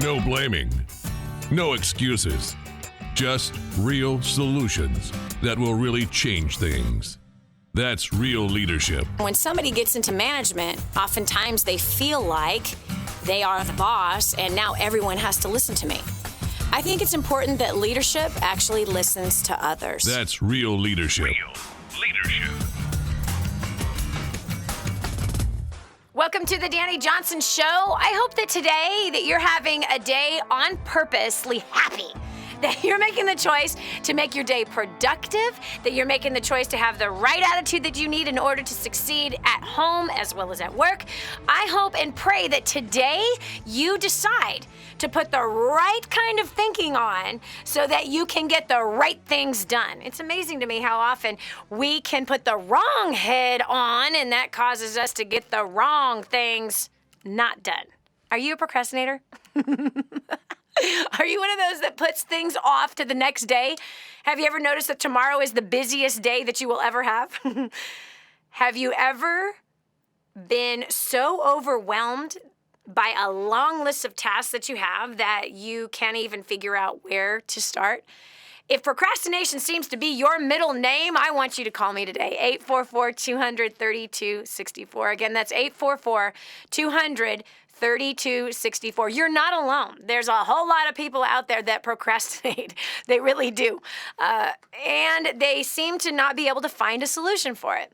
No blaming. No excuses. Just real solutions that will really change things. That's real leadership. When somebody gets into management, oftentimes they feel like they are the boss and now everyone has to listen to me. I think it's important that leadership actually listens to others. That's real leadership. Real leadership. Welcome to the Dani Johnson Show. I hope that today that you're having a day on purposely happy. That you're making the choice to make your day productive, that you're making the choice to have the right attitude that you need in order to succeed at home as well as at work. I hope and pray that today you decide to put the right kind of thinking on so that you can get the right things done. It's amazing to me how often we can put the wrong head on and that causes us to get the wrong things not done. Are you a procrastinator? Are you one of those that puts things off to the next day? Have you ever noticed that tomorrow is the busiest day that you will ever have? Have you ever been so overwhelmed by a long list of tasks that you have that you can't even figure out where to start? If procrastination seems to be your middle name, I want you to call me today, 844-200-3264. Again, that's 844-200-3264. You're not alone. There's a whole lot of people out there that procrastinate. They really do. And they seem to not be able to find a solution for it.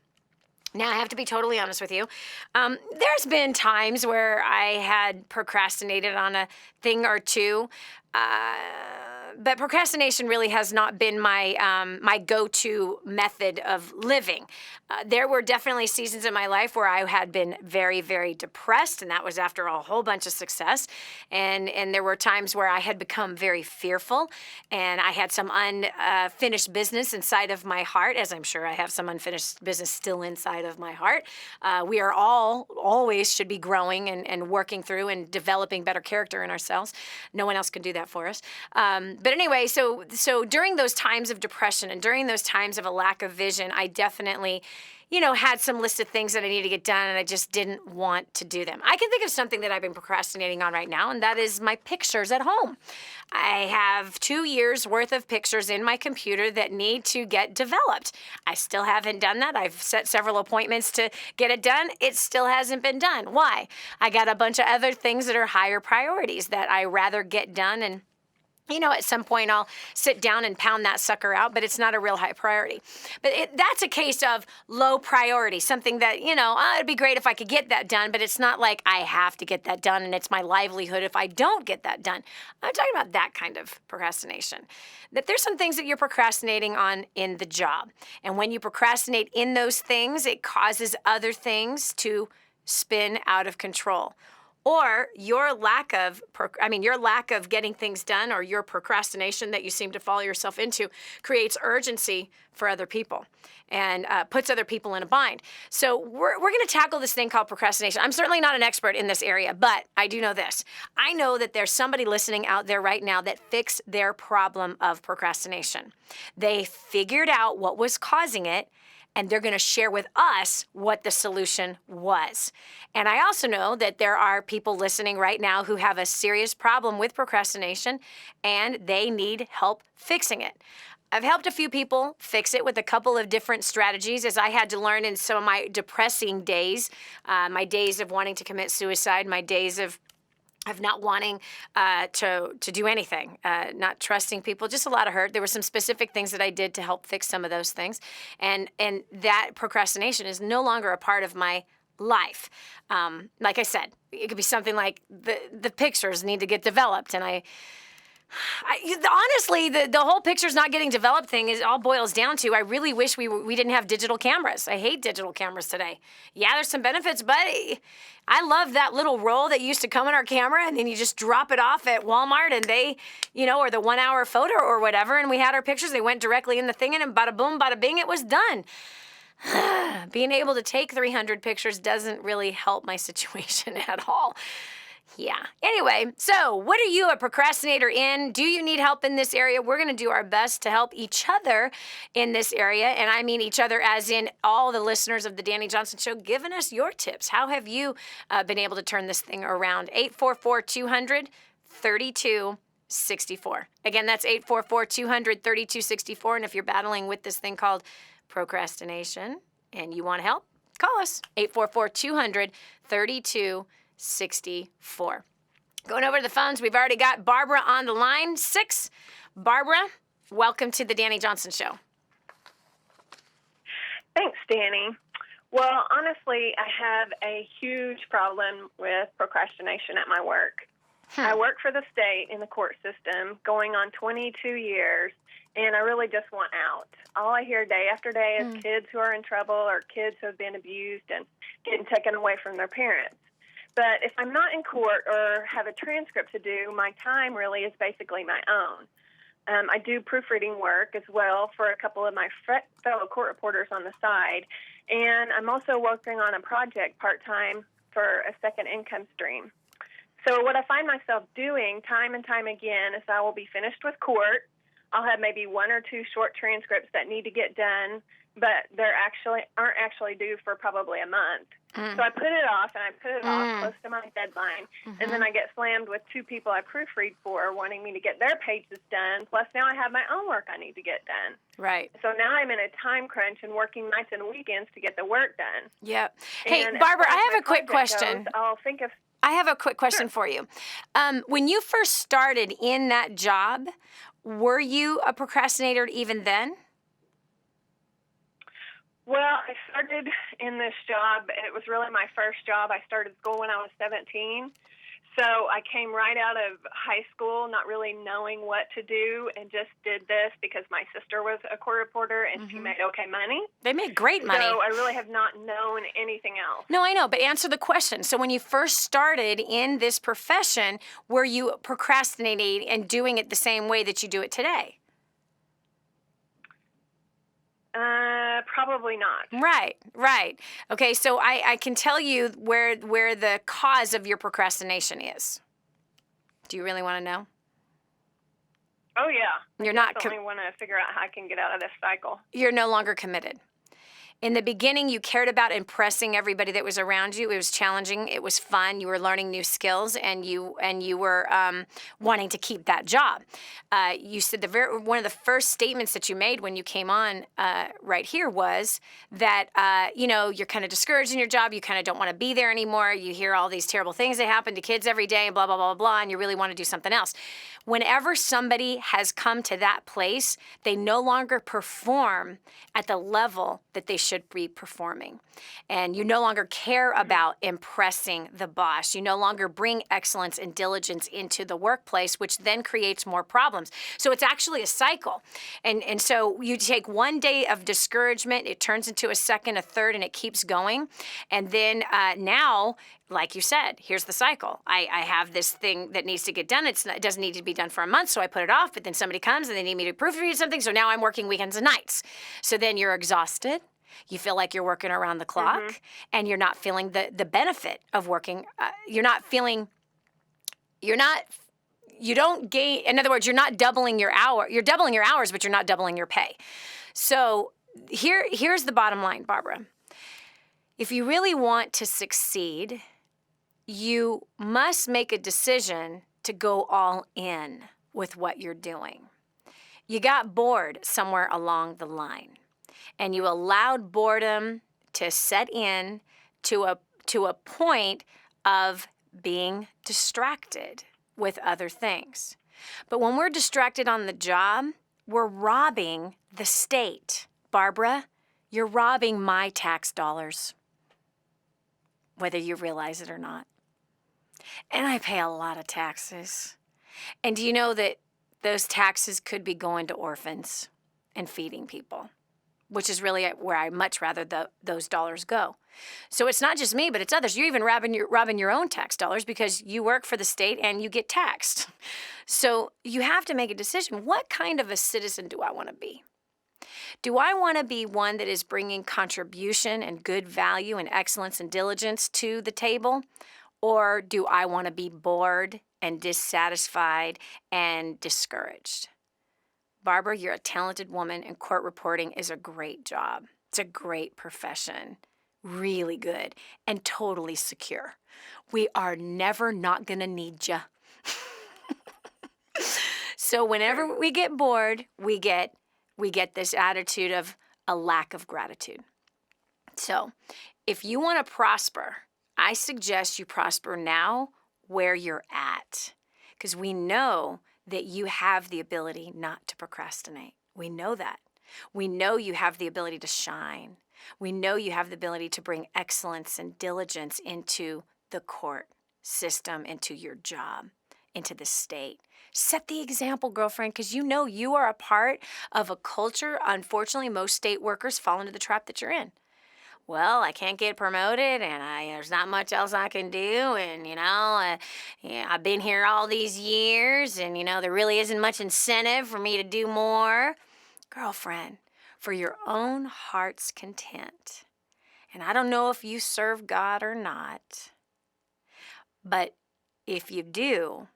Now, I have to be totally honest with you. There's been times where I had procrastinated on a thing or two, but procrastination really has not been my go-to method of living. There were definitely seasons in my life where I had been very, very depressed, and that was after a whole bunch of success. And there were times where I had become very fearful, and I had some unfinished business inside of my heart, as I'm sure I have some unfinished business still inside of my heart. We are always should be growing and working through and developing better character in ourselves. No one else can do that for us. But anyway, so during those times of depression and during those times of a lack of vision, I definitely, had some list of things that I needed to get done, and I just didn't want to do them. I can think of something that I've been procrastinating on right now, and that is my pictures at home. I have 2 years worth of pictures in my computer that need to get developed. I still haven't done that. I've set several appointments to get it done. It still hasn't been done. Why? I got a bunch of other things that are higher priorities that I rather get done, and at some point I'll sit down and pound that sucker out, but it's not a real high priority. But that's a case of low priority, something that, it'd be great if I could get that done, but it's not like I have to get that done and it's my livelihood if I don't get that done. I'm talking about that kind of procrastination. That there's some things that you're procrastinating on in the job. And when you procrastinate in those things, it causes other things to spin out of control. Or your lack of getting things done, or your procrastination that you seem to follow yourself into, creates urgency for other people and puts other people in a bind. So we're going to tackle this thing called procrastination. I'm certainly not an expert in this area, but I do know this. I know that there's somebody listening out there right now that fixed their problem of procrastination. They figured out what was causing it, and they're going to share with us what the solution was. And I also know that there are people listening right now who have a serious problem with procrastination, and they need help fixing it. I've helped a few people fix it with a couple of different strategies, as I had to learn in some of my depressing days, my days of wanting to commit suicide, my days of not wanting to do anything, not trusting people, just a lot of hurt. There were some specific things that I did to help fix some of those things. And that procrastination is no longer a part of my life. Like I said, it could be something like the pictures need to get developed. And honestly, the whole pictures not getting developed thing all boils down to, I really wish we didn't have digital cameras. I hate digital cameras today. Yeah, there's some benefits, but I love that little roll that used to come in our camera, and then you just drop it off at Walmart, and they, or the 1 hour photo or whatever, and we had our pictures. They went directly in the thing, and bada boom, bada bing, it was done. Being able to take 300 pictures doesn't really help my situation at all. Yeah. Anyway, so what are you a procrastinator in? Do you need help in this area? We're going to do our best to help each other in this area. And I mean each other as in all the listeners of the Dani Johnson Show giving us your tips. How have you been able to turn this thing around? 844-200 844-200-3264. Again, that's 844-200-3264. And if you're battling with this thing called procrastination and you want help, call us, 844-200-3264. Going over to the phones, we've already got Barbara on the line 6. Barbara, welcome to the Dani Johnson Show. Thanks, Dani. Well, honestly, I have a huge problem with procrastination at my work. I work for the state in the court system going on 22 years, and I really just want out. All I hear day after day is kids who are in trouble or kids who have been abused and getting taken away from their parents. But if I'm not in court or have a transcript to do, my time really is basically my own. I do proofreading work as well for a couple of my fellow court reporters on the side, and I'm also working on a project part-time for a second income stream. So what I find myself doing time and time again is I will be finished with court. I'll have maybe 1 or 2 short transcripts that need to get done, but aren't actually due for probably a month. So I put it off, and I put it off close to my deadline, and then I get slammed with 2 people I proofread for wanting me to get their pages done, plus now I have my own work I need to get done. Right. So now I'm in a time crunch and working nights and weekends to get the work done. Yep. Hey, And Barbara, as far I as have a my quick project question. goes, I'll think of... I have a quick question for you. When you first started in that job, were you a procrastinator even then? Well, I started in this job. It was really my first job. I started school when I was 17. So I came right out of high school not really knowing what to do and just did this because my sister was a court reporter and she made okay money. They made great money. So I really have not known anything else. No, I know, but answer the question. So when you first started in this profession, were you procrastinating and doing it the same way that you do it today? Probably not. Right. Okay, so I can tell you where the cause of your procrastination is. Do you really want to know? Oh, yeah. You're I not definitely want to figure out how I can get out of this cycle. You're no longer committed. In the beginning, you cared about impressing everybody that was around you. It was challenging. It was fun. You were learning new skills, and you were wanting to keep that job. You said one of the first statements that you made when you came on right here was that you're kind of discouraged in your job. You kind of don't want to be there anymore. You hear all these terrible things that happen to kids every day, and blah blah blah blah, and you really want to do something else. Whenever somebody has come to that place, they no longer perform at the level that they should be performing. And you no longer care about impressing the boss. You no longer bring excellence and diligence into the workplace, which then creates more problems. So it's actually a cycle. And so you take one day of discouragement, it turns into a second, a third, and it keeps going. And then now, like you said, here's the cycle. I have this thing that needs to get done. It doesn't need to be done for a month, so I put it off. But then somebody comes and they need me to proofread something, so now I'm working weekends and nights. So then you're exhausted. You feel like you're working around the clock, and you're not feeling the benefit of working. You don't gain. In other words, you're not doubling your hour. You're doubling your hours, but you're not doubling your pay. So here's the bottom line, Barbara. If you really want to succeed, you must make a decision to go all in with what you're doing. You got bored somewhere along the line, and you allowed boredom to set in to a point of being distracted with other things. But when we're distracted on the job, we're robbing the state. Barbara, you're robbing my tax dollars, whether you realize it or not. And I pay a lot of taxes. And do you know that those taxes could be going to orphans and feeding people, which is really where I much rather those dollars go. So it's not just me, but it's others. You're even robbing your own tax dollars because you work for the state and you get taxed. So you have to make a decision. What kind of a citizen do I want to be? Do I want to be one that is bringing contribution and good value and excellence and diligence to the table? Or do I want to be bored and dissatisfied and discouraged? Barbara, you're a talented woman, and court reporting is a great job. It's a great profession, really good, and totally secure. We are never not going to need you. So whenever we get bored, we get this attitude of a lack of gratitude. So if you want to prosper, I suggest you prosper now where you're at, because we know that you have the ability not to procrastinate. We know that. We know you have the ability to shine. We know you have the ability to bring excellence and diligence into the court system, into your job, into the state. Set the example, girlfriend, because you know you are a part of a culture. Unfortunately, most state workers fall into the trap that you're in. Well, I can't get promoted, and there's not much else I can do, and, I've been here all these years, and, there really isn't much incentive for me to do more. Girlfriend, for your own heart's content, and I don't know if you serve God or not, but if you do,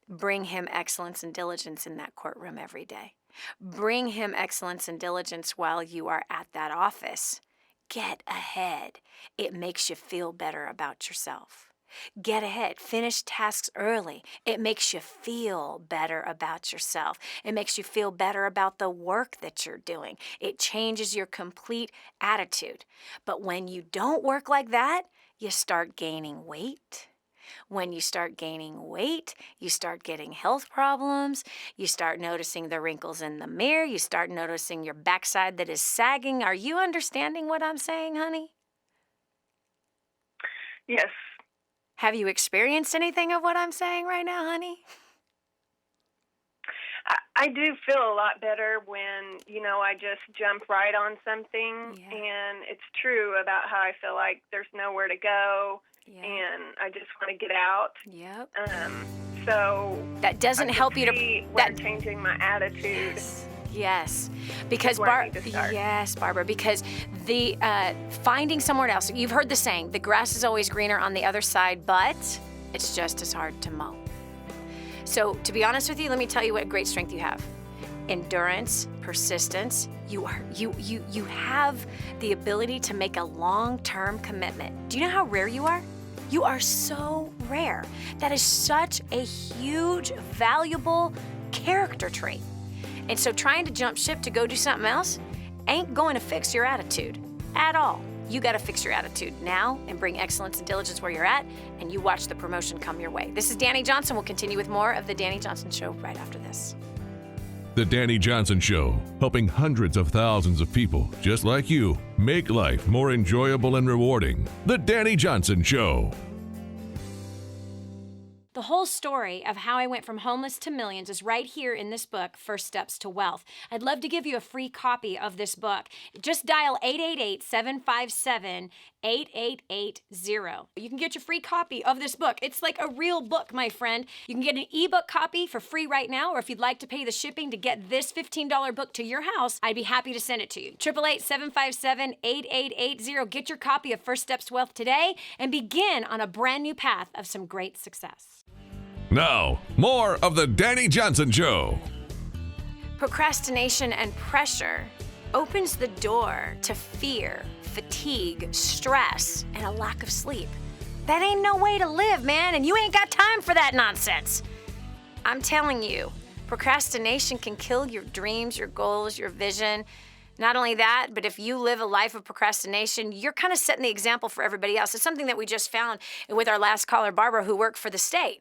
bring him excellence and diligence in that courtroom every day. Bring him excellence and diligence while you are at that office. Get ahead. It makes you feel better about yourself. Get ahead. Finish tasks early. It makes you feel better about yourself. It makes you feel better about the work that you're doing. It changes your complete attitude. But when you don't work like that, you start gaining weight. When you start gaining weight, you start getting health problems. You start noticing the wrinkles in the mirror. You start noticing your backside that is sagging. Are you understanding what I'm saying, honey? Yes. Have you experienced anything of what I'm saying right now, honey? I do feel a lot better when, I just jump right on something. Yeah. And it's true about how I feel like there's nowhere to go. Yeah. And I just want to get out. Yep. So that doesn't help you to changing my attitude. Yes, because Barbara, because the finding somewhere else. You've heard the saying, the grass is always greener on the other side, but it's just as hard to mow. So to be honest with you, let me tell you what great strength you have. Endurance, persistence. You have the ability to make a long-term commitment. Do you know how rare you are? You are so rare. That is such a huge, valuable character trait. And so trying to jump ship to go do something else ain't going to fix your attitude at all. You got to fix your attitude now and bring excellence and diligence where you're at, and you watch the promotion come your way. This is Dani Johnson. We'll continue with more of The Dani Johnson Show right after this. The Dani Johnson Show, helping hundreds of thousands of people just like you make life more enjoyable and rewarding. The Dani Johnson Show. The whole story of how I went from homeless to millions is right here in this book, First Steps to Wealth. I'd love to give you a free copy of this book. Just dial 888-757-8880. You can get your free copy of this book. It's like a real book, my friend. You can get an ebook copy for free right now, or if you'd like to pay the shipping to get this $15 book to your house, I'd be happy to send it to you. 888-757-8880. Get your copy of First Steps to Wealth today and begin on a brand new path of some great success. Now, more of The Dani Johnson Show. Procrastination and pressure opens the door to fear, fatigue, stress, and a lack of sleep. That ain't no way to live, man, and you ain't got time for that nonsense. I'm telling you, procrastination can kill your dreams, your goals, your vision. Not only that, but if you live a life of procrastination, you're kind of setting the example for everybody else. It's something that we just found with our last caller, Barbara, who worked for the state.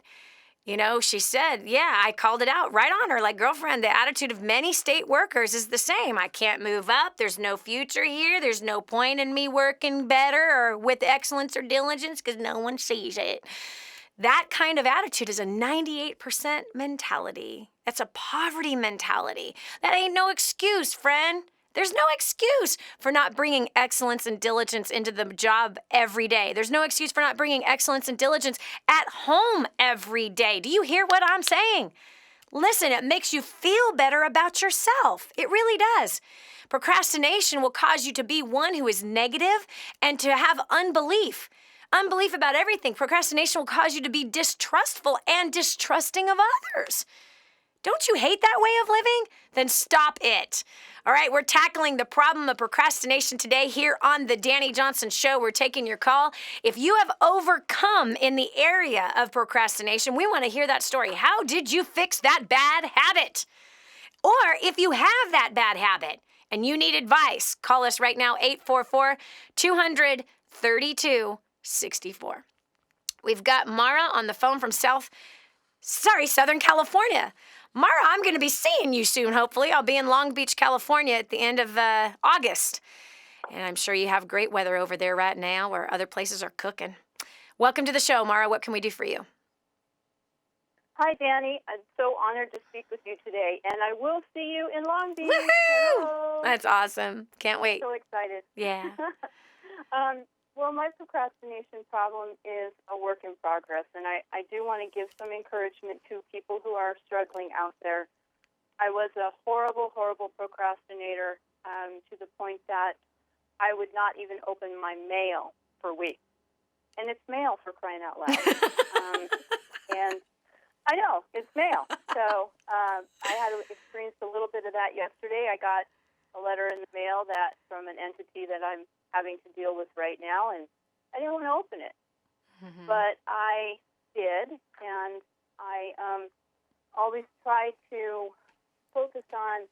She said, I called it out right on her. Like, girlfriend, the attitude of many state workers is the same. I can't move up. There's no future here. There's no point in me working better or with excellence or diligence because no one sees it. That kind of attitude is a 98% mentality. That's a poverty mentality. That ain't no excuse, friend. There's no excuse for not bringing excellence and diligence into the job every day. There's no excuse for not bringing excellence and diligence at home every day. Do you hear what I'm saying? Listen, it makes you feel better about yourself. It really does. Procrastination will cause you to be one who is negative and to have unbelief. Unbelief about everything. Procrastination will cause you to be distrustful and distrusting of others. Don't you hate that way of living? Then stop it. All right, we're tackling the problem of procrastination today here on the Dani Johnson Show. We're taking your call. If you have overcome in the area of procrastination, we want to hear that story. How did you fix that bad habit? Or if you have that bad habit and you need advice, call us right now, 844-200-3264. We've got Mara on the phone from Southern California. Mara, I'm going to be seeing you soon, hopefully. I'll be in Long Beach, California at the end of August. And I'm sure you have great weather over there right now where other places are cooking. Welcome to the show, Mara. What can we do for you? Hi, Dani. I'm so honored to speak with you today. And I will see you in Long Beach. Woohoo! Hello. That's awesome. Can't wait. So excited. Yeah. Well, my procrastination problem is a work in progress, and I do want to give some encouragement to people who are struggling out there. I was a horrible, horrible procrastinator to the point that I would not even open my mail for weeks. And it's mail, for crying out loud. And I know, it's mail. So I had experienced a little bit of that yesterday. I got a letter in the mail from an entity that I'm having to deal with right now, and I didn't want to open it. Mm-hmm. But I did, and I always try to focus on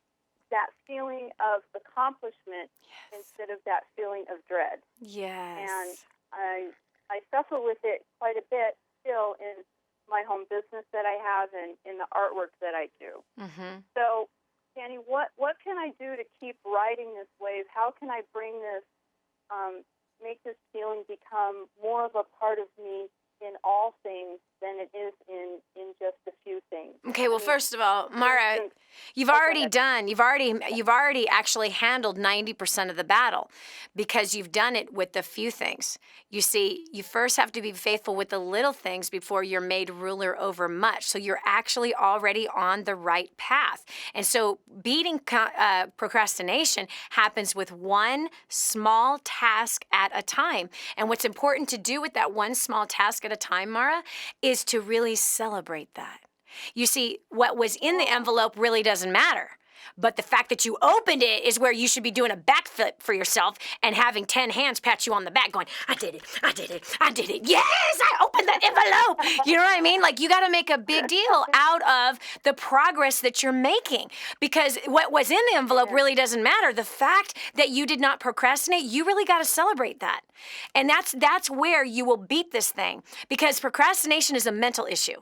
that feeling of accomplishment instead of that feeling of dread. Yes. And I suffer with it quite a bit still in my home business that I have and in the artwork that I do. Mm-hmm. So, Dani, what can I do to keep riding this wave? How can I bring this, make this feeling become more of a part of me in all things than it is in just a few things? Okay, well, first of all, Mara, you've already actually handled 90% of the battle because you've done it with the few things. You see, you first have to be faithful with the little things before you're made ruler over much. So you're actually already on the right path. And so beating procrastination happens with one small task at a time. And what's important to do with that one small task at a time, Mara, is to really celebrate that. You see, what was in the envelope really doesn't matter. But the fact that you opened it is where you should be doing a backflip for yourself and having 10 hands pat you on the back going, I did it, I did it, I did it. Yes, I opened the envelope. You know what I mean? Like, you got to make a big deal out of the progress that you're making because what was in the envelope really doesn't matter. The fact that you did not procrastinate, you really got to celebrate that. And that's where you will beat this thing because procrastination is a mental issue.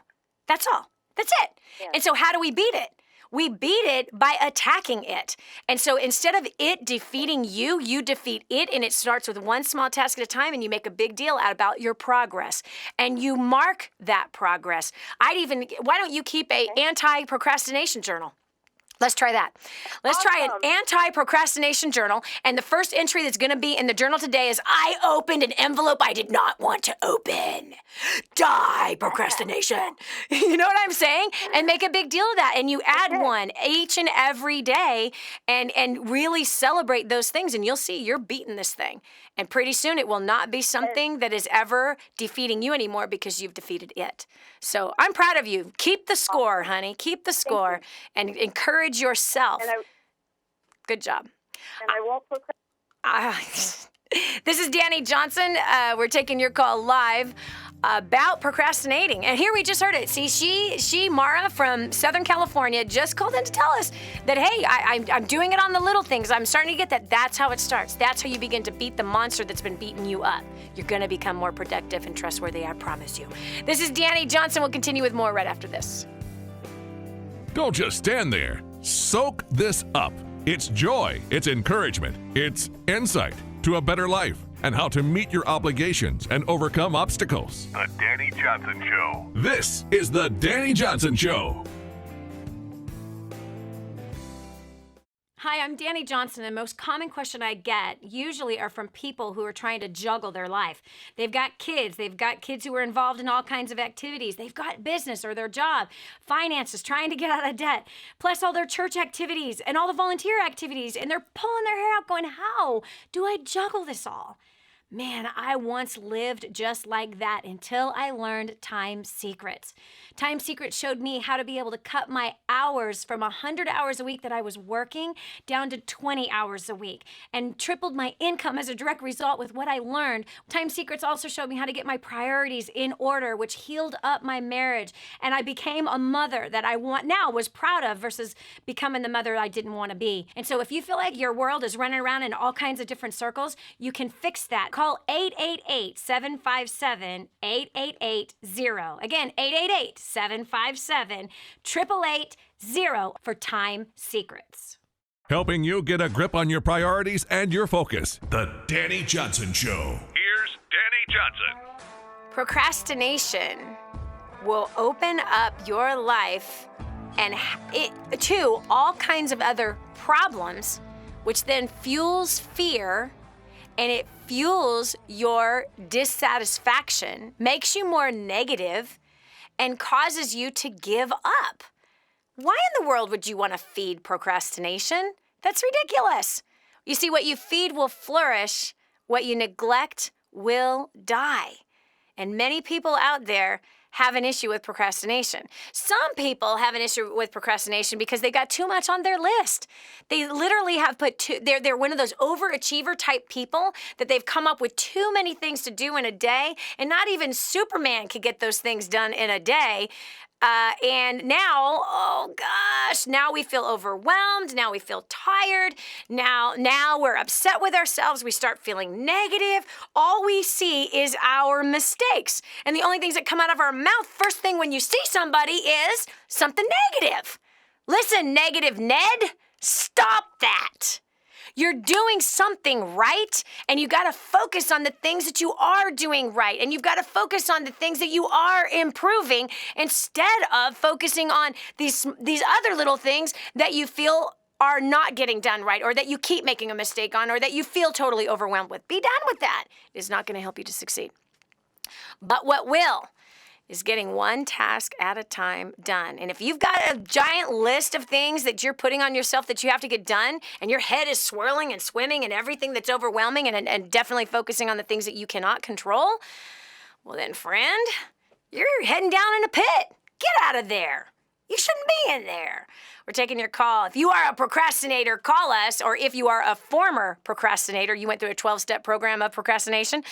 That's all. That's it. Yeah. And so how do we beat it? We beat it by attacking it. And so instead of it defeating you, you defeat it, and it starts with one small task at a time, and you make a big deal out about your progress. And you mark that progress. Why don't you keep a anti-procrastination journal? Let's try that. Let's try an anti-procrastination journal. And the first entry that's going to be in the journal today is, I opened an envelope I did not want to open. Die, procrastination. You know what I'm saying? And make a big deal of that. And you add one each and every day and really celebrate those things. And you'll see you're beating this thing. And pretty soon it will not be something that is ever defeating you anymore because you've defeated it. So I'm proud of you. Keep the score, honey. Keep the score and encourage yourself. Good job. And I won't procrastinate. This is Dani Johnson. We're taking your call live about procrastinating. And here we just heard it. See, she, Mara from Southern California, just called in to tell us that, hey, I'm doing it on the little things. I'm starting to get that. That's how it starts. That's how you begin to beat the monster that's been beating you up. You're going to become more productive and trustworthy, I promise you. This is Dani Johnson. We'll continue with more right after this. Don't just stand there. Soak this up. It's joy, it's encouragement, it's insight to a better life and how to meet your obligations and overcome obstacles. The Dani Johnson Show. This is the Dani Johnson Show. Hi, I'm Dani Johnson, and the most common question I get usually are from people who are trying to juggle their life. They've got kids who are involved in all kinds of activities. They've got business or their job, finances, trying to get out of debt, plus all their church activities and all the volunteer activities, and they're pulling their hair out going, how do I juggle this all? Man, I once lived just like that until I learned Time Secrets. Time Secrets showed me how to be able to cut my hours from 100 hours a week that I was working down to 20 hours a week and tripled my income as a direct result with what I learned. Time Secrets also showed me how to get my priorities in order, which healed up my marriage. And I became a mother that I was proud of versus becoming the mother I didn't want to be. And so if you feel like your world is running around in all kinds of different circles, you can fix that. Call 888-757-8880. Again, 888-757-8880 for Time Secrets. Helping you get a grip on your priorities and your focus. The Dani Johnson Show. Here's Dani Johnson. Procrastination will open up your life and to all kinds of other problems, which then fuels fear, and it fuels your dissatisfaction, makes you more negative, and causes you to give up. Why in the world would you want to feed procrastination? That's ridiculous. You see, what you feed will flourish, what you neglect will die. And many people out there have an issue with procrastination. Some people have an issue with procrastination because they got too much on their list. They literally have they're one of those overachiever type people that they've come up with too many things to do in a day, and not even Superman could get those things done in a day. And now, oh gosh, now we feel overwhelmed. Now we feel tired. Now we're upset with ourselves. We start feeling negative. All we see is our mistakes. And the only things that come out of our mouth first thing when you see somebody is something negative. Listen, negative Ned, stop that. You're doing something right, and you got to focus on the things that you are doing right, and you've got to focus on the things that you are improving instead of focusing on these other little things that you feel are not getting done right, or that you keep making a mistake on, or that you feel totally overwhelmed with. Be done with that. It is not going to help you to succeed. But what will is getting one task at a time done. And if you've got a giant list of things that you're putting on yourself that you have to get done, and your head is swirling and swimming and everything that's overwhelming, and definitely focusing on the things that you cannot control, well then, friend, you're heading down in a pit. Get out of there. You shouldn't be in there. We're taking your call. If you are a procrastinator, call us. Or if you are a former procrastinator, you went through a 12-step program of procrastination.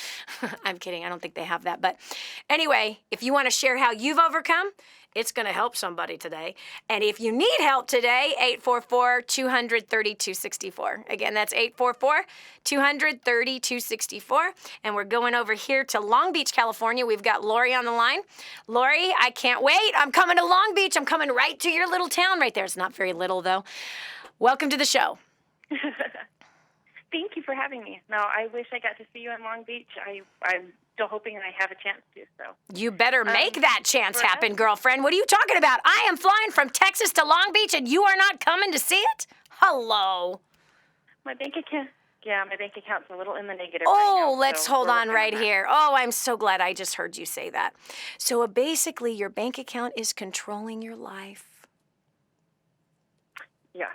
I'm kidding. I don't think they have that. But anyway, if you want to share how you've overcome, it's going to help somebody today. And if you need help today, 844-200-3264. Again, that's 844-200-3264. And we're going over here to Long Beach, California. We've got Lori on the line. Lori, I can't wait. I'm coming to Long Beach. I'm coming right to your little town right there. It's not very little, though. Welcome to the show. Thank you for having me. No, I wish I got to see you in Long Beach. I'm still hoping I have a chance to. So you better make that chance happen, girlfriend. What are you talking about? I am flying from Texas to Long Beach, and you are not coming to see it? Hello. My bank account's a little in the negative. Oh, right now, let's so hold on on right that. here. Oh, I'm so glad I just heard you say that. So basically, your bank account is controlling your life. Yeah.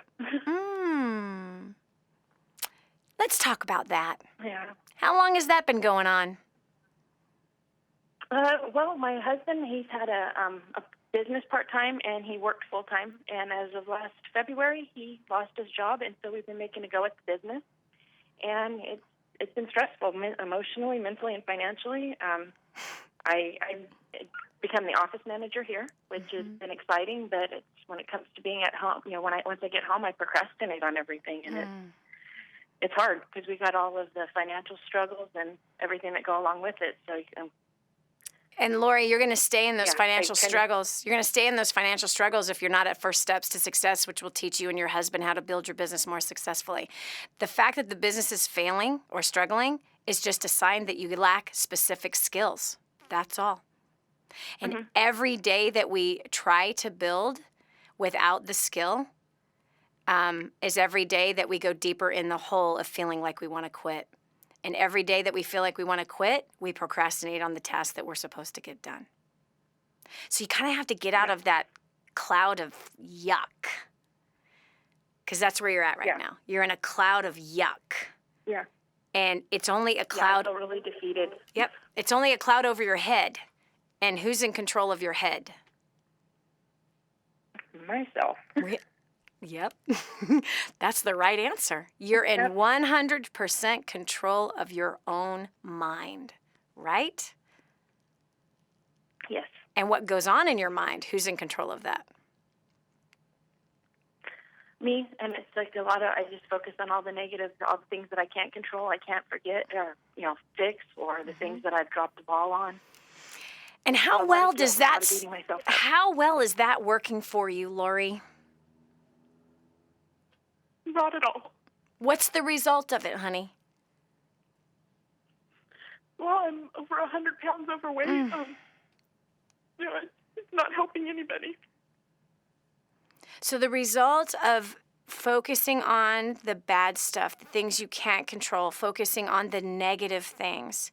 Let's talk about that. Yeah. How long has that been going on? Well, my husband, he's had a business part-time, and he worked full-time. And as of last February, he lost his job, and so we've been making a go at the business. And it's been stressful, emotionally, mentally, and financially. I become the office manager here, which has been exciting. But when it comes to being at home, once I get home, I procrastinate on everything, and it's hard because we got all of the financial struggles and everything that go along with it. So. And Lori, you're going to stay in those financial struggles. You're going to stay in those financial struggles if you're not at First Steps to Success, which will teach you and your husband how to build your business more successfully. The fact that the business is failing or struggling is just a sign that you lack specific skills. That's all. And every day that we try to build without the skill is every day that we go deeper in the hole of feeling like we want to quit. And every day that we feel like we want to quit, we procrastinate on the task that we're supposed to get done. So you kind of have to get out of that cloud of yuck. Because that's where you're at right now. You're in a cloud of yuck. Yeah. And it's only a Yeah, I cloud. feel really defeated. Yep. It's only a cloud over your head. And who's in control of your head? Myself. Yep. That's the right answer. You're in 100% control of your own mind, right? Yes. And what goes on in your mind, who's in control of that? Me, and it's like I just focus on all the negatives, all the things that I can't control, I can't forget, or, fix, or the things that I've dropped the ball on. And how well is that working for you, Lori? Not at all. What's the result of it, honey? Well, I'm over 100 pounds overweight. It's not helping anybody. So the result of focusing on the bad stuff, the things you can't control, focusing on the negative things,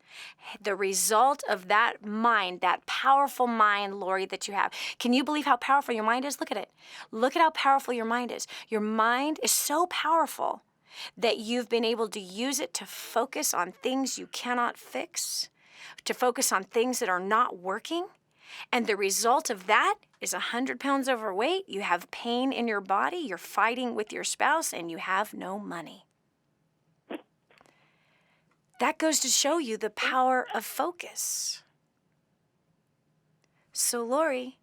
the result of that mind, that powerful mind, Lori, that you have. Can you believe how powerful your mind is? Look at it. Look at how powerful your mind is. Your mind is so powerful that you've been able to use it to focus on things you cannot fix, to focus on things that are not working. And the result of that is 100 pounds overweight, you have pain in your body, you're fighting with your spouse, and you have no money. That goes to show you the power of focus. So, Lori,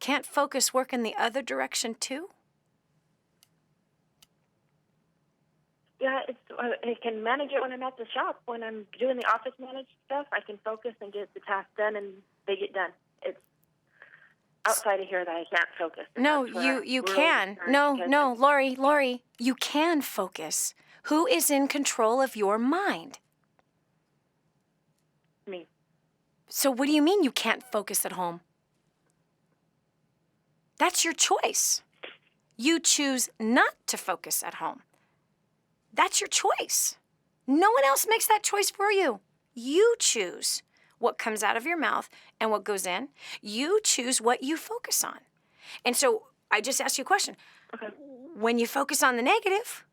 can't focus work in the other direction too? Yeah, I can manage it when I'm at the shop. When I'm doing the office managed stuff, I can focus and get the task done, and they get done. It's outside of here that I can't focus. No, you can. No, Lori, you can focus. Who is in control of your mind? Me. So what do you mean you can't focus at home? That's your choice. You choose not to focus at home. That's your choice. No one else makes that choice for you. You choose what comes out of your mouth and what goes in. You choose what you focus on. And so I just asked you a question. Okay. When you focus on the negative,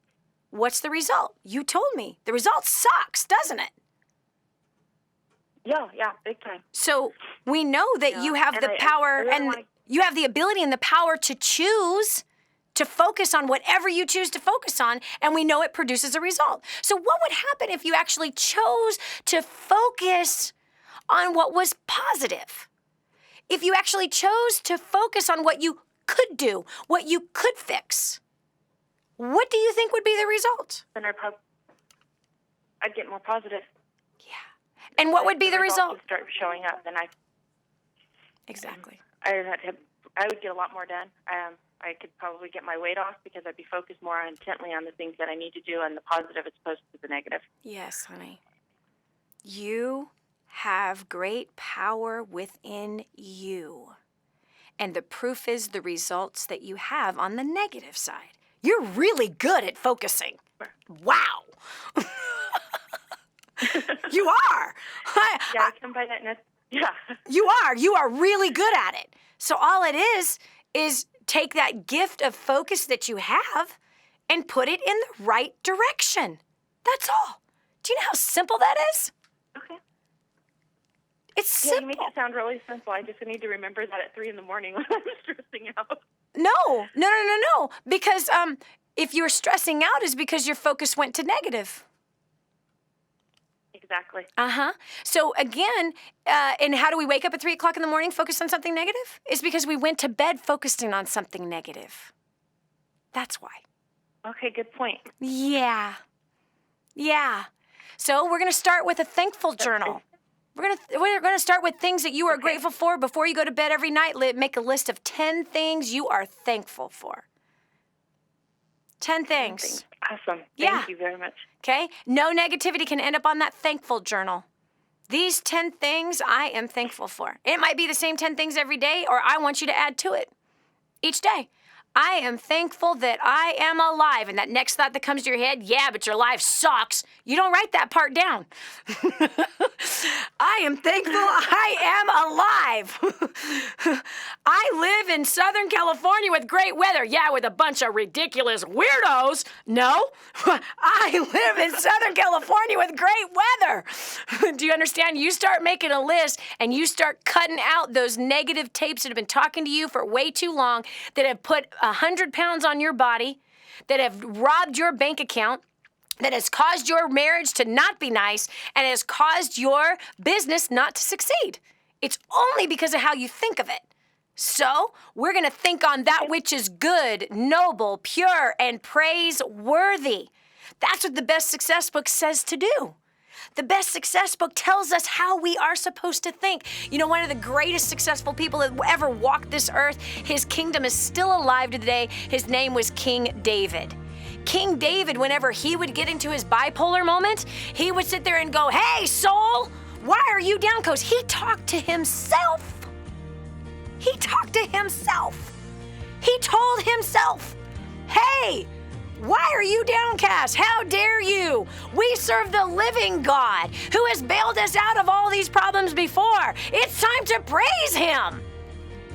what's the result? You told me. The result sucks, doesn't it? Yeah, big time. So we know that you have the power you have the ability and the power to choose to focus on whatever you choose to focus on, and we know it produces a result. So what would happen if you actually chose to focus on what was positive? If you actually chose to focus on what you could do, what you could fix, what do you think would be the result? Then I'd get more positive. Yeah. And what would be the result? Would start showing up, then Exactly. I would get a lot more done. I could probably get my weight off because I'd be focused more intently on the things that I need to do and the positive as opposed to the negative. Yes, honey. You have great power within you. And the proof is the results that you have on the negative side. You're really good at focusing. Wow. You are. Yeah, I come by that. Yeah. You are. You are really good at it. So all it is take that gift of focus that you have and put it in the right direction. That's all. Do you know how simple that is? Okay. It's simple. Yeah, you make it sound really simple. I just need to remember that at 3 a.m. when I'm stressing out. No. Because if you're stressing out, is because your focus went to negative. Exactly. So again, and how do we wake up at 3 o'clock in the morning focused on something negative? It's because we went to bed focusing on something negative. That's why. Okay, good point. Yeah. So we're going to start with a thankful journal. We're going to start with things that you are grateful for before you go to bed every night. Make a list of 10 things you are thankful for. 10 things. Awesome. Yeah. Thank you very much. Okay? No negativity can end up on that thankful journal. These 10 things I am thankful for. It might be the same 10 things every day, or I want you to add to it each day. I am thankful that I am alive. And that next thought that comes to your head, yeah, but your life sucks. You don't write that part down. I am thankful I am alive. I live in Southern California with great weather. Yeah, with a bunch of ridiculous weirdos. No, I live in Southern California with great weather. Do you understand? You start making a list and you start cutting out those negative tapes that have been talking to you for way too long, that have put 100 pounds on your body, that have robbed your bank account, that has caused your marriage to not be nice, and has caused your business not to succeed. It's only because of how you think of it. So we're going to think on that which is good, noble, pure, and praiseworthy. That's what the Best Success Book says to do. The Best Success Book tells us how we are supposed to think. You know, one of the greatest successful people that ever walked this earth, his kingdom is still alive today. His name was King David. King David, whenever he would get into his bipolar moment, he would sit there and go, "Hey, soul, why are you down?" Because he talked to himself. He talked to himself. He told himself, "Hey, why are you downcast? How dare you? We serve the living God who has bailed us out of all these problems before. It's time to praise him."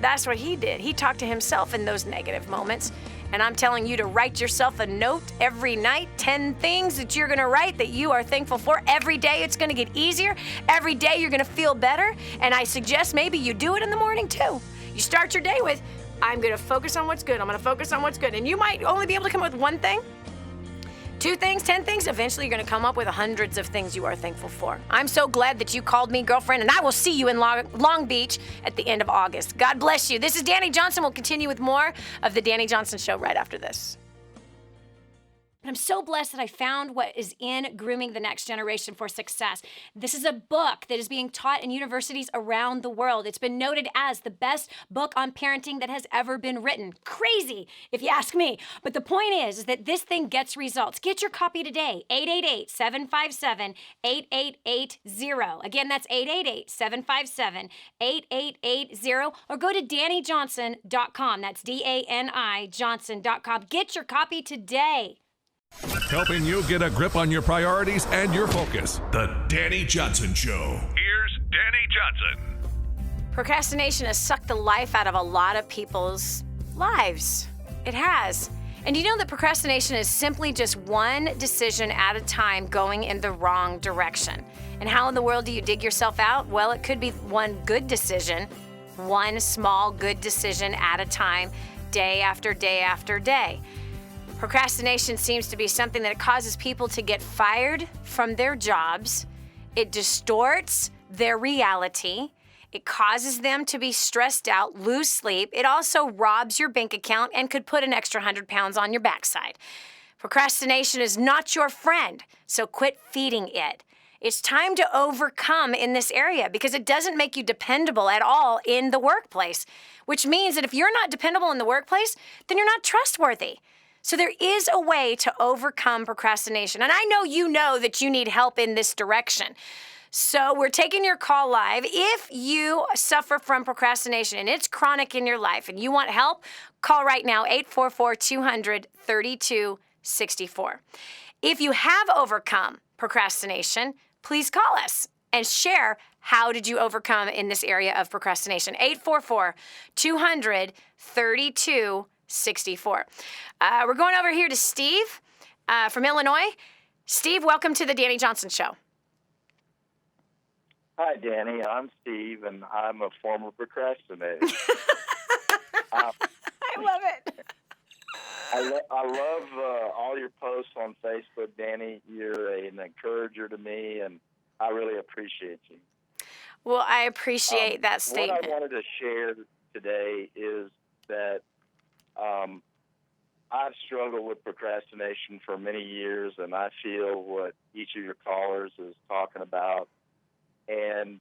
That's what he did. He talked to himself in those negative moments. And I'm telling you to write yourself a note every night, 10 things that you're going to write that you are thankful for. Every day it's going to get easier. Every day you're going to feel better. And I suggest maybe you do it in the morning too. You start your day with, "I'm going to focus on what's good. I'm going to focus on what's good." And you might only be able to come up with one thing, 2 things, 10 things. Eventually you're going to come up with hundreds of things you are thankful for. I'm so glad that you called me, girlfriend, and I will see you in Long Beach at the end of August. God bless you. This is Dani Johnson. We'll continue with more of the Dani Johnson Show right after this. And I'm so blessed that I found what is in Grooming the Next Generation for Success. This is a book that is being taught in universities around the world. It's been noted as the best book on parenting that has ever been written. Crazy, if you ask me. But the point is that this thing gets results. Get your copy today, 888-757-8880. Again, that's 888-757-8880. Or go to DaniJohnson.com. That's DANI Johnson.com. Get your copy today. Helping you get a grip on your priorities and your focus. The Dani Johnson Show. Here's Dani Johnson. Procrastination has sucked the life out of a lot of people's lives. It has. And you know that procrastination is simply just one decision at a time going in the wrong direction. And how in the world do you dig yourself out? Well, it could be one good decision, one small good decision at a time, day after day after day. Procrastination seems to be something that causes people to get fired from their jobs. It distorts their reality. It causes them to be stressed out, lose sleep. It also robs your bank account and could put an extra 100 pounds on your backside. Procrastination is not your friend, so quit feeding it. It's time to overcome in this area because it doesn't make you dependable at all in the workplace, which means that if you're not dependable in the workplace, then you're not trustworthy. So there is a way to overcome procrastination. And I know that you need help in this direction. So we're taking your call live. If you suffer from procrastination and it's chronic in your life and you want help, call right now, 844-200-3264. If you have overcome procrastination, please call us and share how did you overcome in this area of procrastination. 844-200-3264. We're going over here to Steve from Illinois. Steve, welcome to the Dani Johnson Show. Hi, Dani. I'm Steve, and I'm a former procrastinator. I love it. I love all your posts on Facebook, Dani. You're an encourager to me, and I really appreciate you. Well, I appreciate that statement. What I wanted to share today is that I've struggled with procrastination for many years, and I feel what each of your callers is talking about. And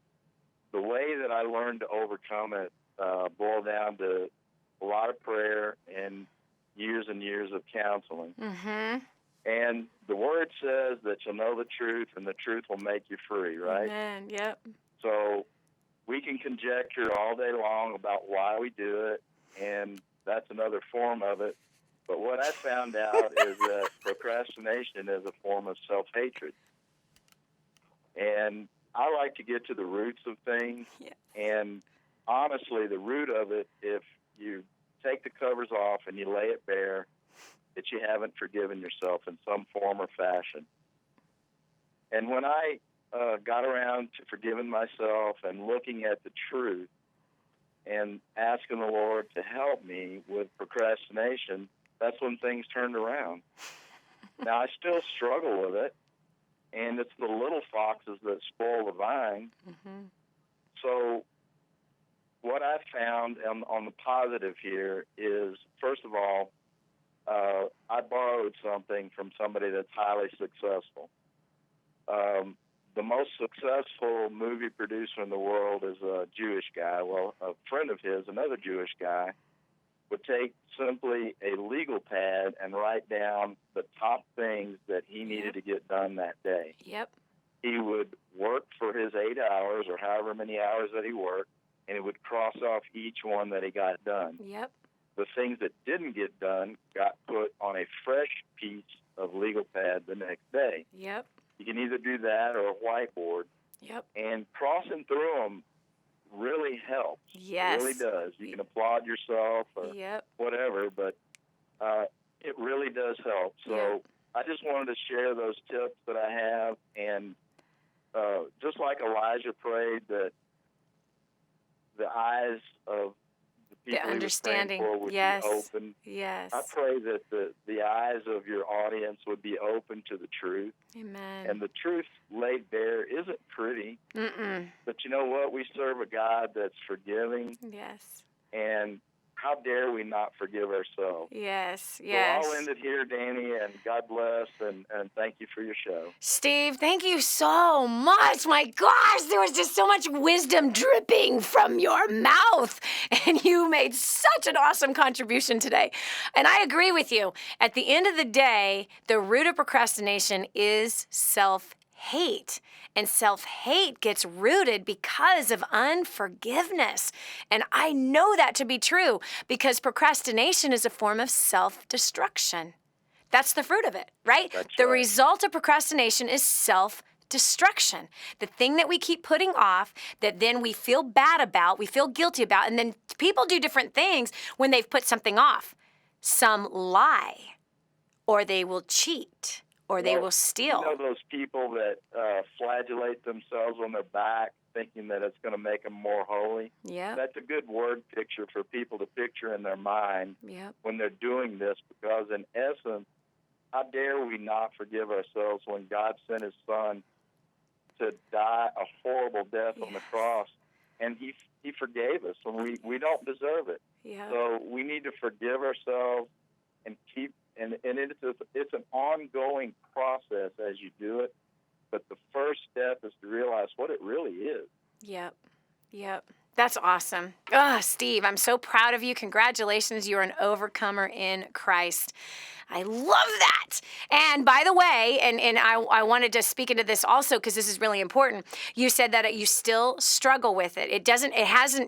the way that I learned to overcome it boiled down to a lot of prayer and years of counseling. Mm-hmm. And the Word says that you'll know the truth, and the truth will make you free, right? Amen. Yep. So we can conjecture all day long about why we do it, and that's another form of it. But what I found out is that procrastination is a form of self-hatred. And I like to get to the roots of things. Yeah. And honestly, the root of it, if you take the covers off and you lay it bare, that you haven't forgiven yourself in some form or fashion. And when I got around to forgiving myself and looking at the truth and asking the Lord to help me with procrastination, that's when things turned around. Now, I still struggle with it, and it's the little foxes that spoil the vine. Mm-hmm. So what I found on the positive here is, first of all, I borrowed something from somebody that's highly successful. The most successful movie producer in the world is a Jewish guy. Well, a friend of his, another Jewish guy, would take simply a legal pad and write down the top things that he needed to get done that day. Yep. He would work for his 8 hours or however many hours that he worked, and he would cross off each one that he got done. Yep. The things that didn't get done got put on a fresh piece of legal pad the next day. Yep. You can either do that or a whiteboard. Yep. And crossing through them really helps. Yes. It really does. You can applaud yourself or Yep. whatever, but it really does help. So Yep. I just wanted to share those tips that I have. And just like Elijah prayed that the eyes of the people he was praying understanding. for would Yes. be open, Yes. I pray that the eyes of your audience would be open to the truth. Amen. And the truth laid bare isn't pretty, Mm-mm. but you know what? We serve a God that's forgiving, Yes. and how dare we not forgive ourselves? Yes. So Yes. I'll end it here, Danny, and God bless, and thank you for your show. Steve, thank you so much. My gosh, there was just so much wisdom dripping from your mouth. And you made such an awesome contribution today. And I agree with you. At the end of the day, the root of procrastination is self-hate. And self-hate gets rooted because of unforgiveness. And I know that to be true because procrastination is a form of self-destruction. That's the fruit of it, right? The result of procrastination is self-destruction. The thing that we keep putting off, that then we feel bad about, we feel guilty about, and then people do different things when they've put something off. Some lie, or they will cheat, or they will steal. You know those people that flagellate themselves on their back thinking that it's going to make them more holy? Yeah. That's a good word picture for people to picture in their mind when they're doing this, because in essence, how dare we not forgive ourselves when God sent his son to die a horrible death on the cross, and he forgave us, and we don't deserve it. Yeah. So we need to forgive ourselves and keep, and it's an ongoing process as you do it, but the first step is to realize what it really is. Yep. That's awesome. Oh, Steve, I'm so proud of you. Congratulations. You're an overcomer in Christ. I love that. And by the way, and I wanted to speak into this also because this is really important. You said that you still struggle with it.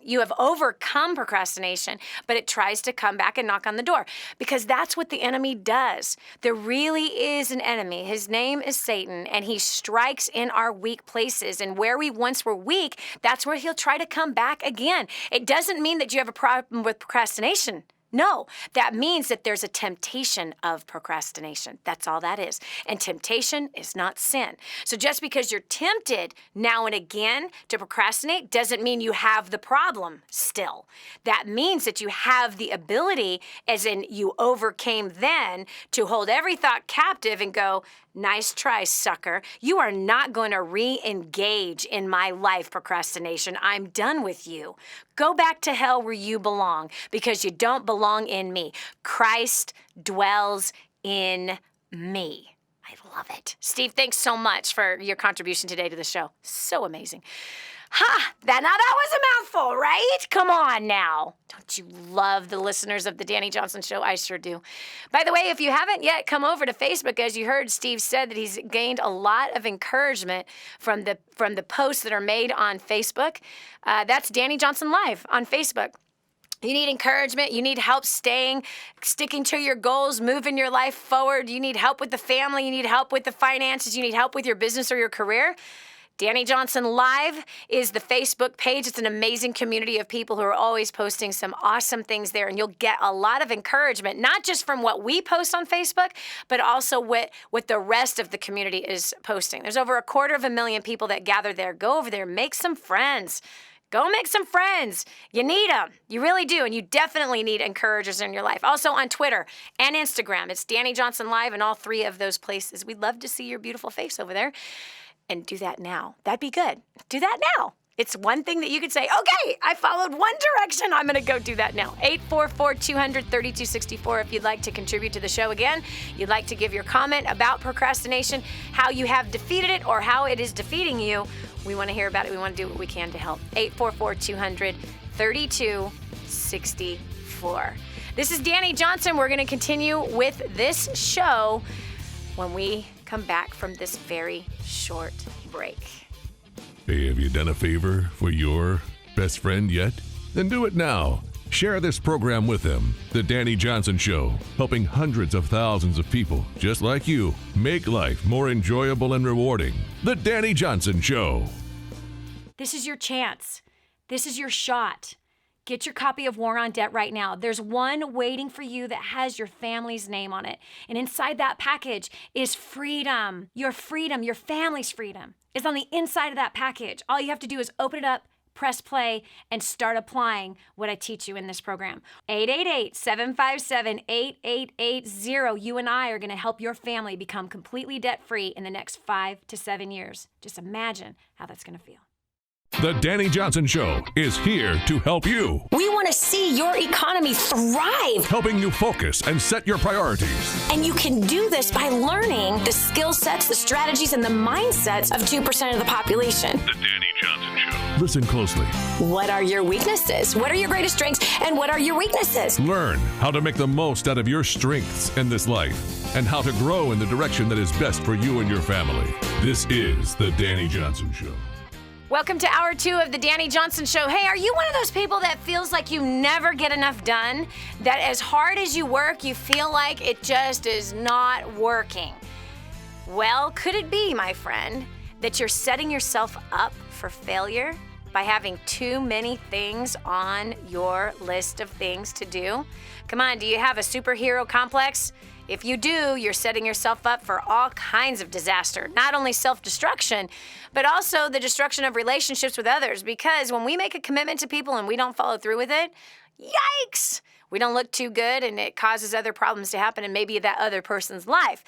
You have overcome procrastination, but it tries to come back and knock on the door because that's what the enemy does. There really is an enemy. His name is Satan, and he strikes in our weak places. And where we once were weak, that's where he'll try to come back again. It doesn't mean that you have a problem with procrastination. No, that means that there's a temptation of procrastination. That's all that is. And temptation is not sin. So just because you're tempted now and again to procrastinate doesn't mean you have the problem still. That means that you have the ability, as in you overcame then, to hold every thought captive and go, nice try, sucker. You are not going to re-engage in my life, procrastination. I'm done with you. Go back to hell where you belong because you don't belong in me. Christ dwells in me. I love it. Steve, thanks so much for your contribution today to the show. So amazing. That was a mouthful, right? Come on now. Don't you love the listeners of the Dani Johnson Show? I sure do. By the way, if you haven't yet, come over to Facebook. As you heard, Steve said that he's gained a lot of encouragement from the posts that are made on Facebook. That's Dani Johnson Live on Facebook. You need encouragement. You need help sticking to your goals, moving your life forward. You need help with the family. You need help with the finances. You need help with your business or your career. Dani Johnson Live is the Facebook page. It's an amazing community of people who are always posting some awesome things there. And you'll get a lot of encouragement, not just from what we post on Facebook, but also what the rest of the community is posting. There's over 250,000 people that gather there. Go over there, make some friends. Go make some friends. You need them. You really do. And you definitely need encouragers in your life. Also on Twitter and Instagram. It's Dani Johnson Live in all 3 of those places. We'd love to see your beautiful face over there. And do that now. That'd be good. Do that now. It's one thing that you could say, okay, I followed one direction. I'm going to go do that now. 844-200-3264 if you'd like to contribute to the show again. You'd like to give your comment about procrastination, how you have defeated it or how it is defeating you. We want to hear about it. We want to do what we can to help. 844-200-3264. This is Dani Johnson. We're going to continue with this show when we come back from this very short break. Hey, have you done a favor for your best friend yet? Then do it now. Share this program with them. The Dani Johnson Show, helping hundreds of thousands of people just like you make life more enjoyable and rewarding. The Dani Johnson Show. This is your chance. This is your shot. Get your copy of War on Debt right now. There's one waiting for you that has your family's name on it. And inside that package is freedom. Your freedom, your family's freedom is on the inside of that package. All you have to do is open it up, press play, and start applying what I teach you in this program. 888-757-8880. You and I are going to help your family become completely debt-free in the next 5 to 7 years. Just imagine how that's going to feel. The Dani Johnson Show is here to help you. We want to see your economy thrive. Helping you focus and set your priorities. And you can do this by learning the skill sets, the strategies, and the mindsets of 2% of the population. The Dani Johnson Show. Listen closely. What are your weaknesses? What are your greatest strengths? And what are your weaknesses? Learn how to make the most out of your strengths in this life and how to grow in the direction that is best for you and your family. This is The Dani Johnson Show. Welcome to Hour 2 of the Dani Johnson Show. Hey, are you one of those people that feels like you never get enough done? That as hard as you work, you feel like it just is not working? Well, could it be, my friend, that you're setting yourself up for failure by having too many things on your list of things to do? Come on, do you have a superhero complex? If you do, you're setting yourself up for all kinds of disaster, not only self-destruction, but also the destruction of relationships with others. Because when we make a commitment to people and we don't follow through with it, yikes, we don't look too good and it causes other problems to happen in maybe that other person's life.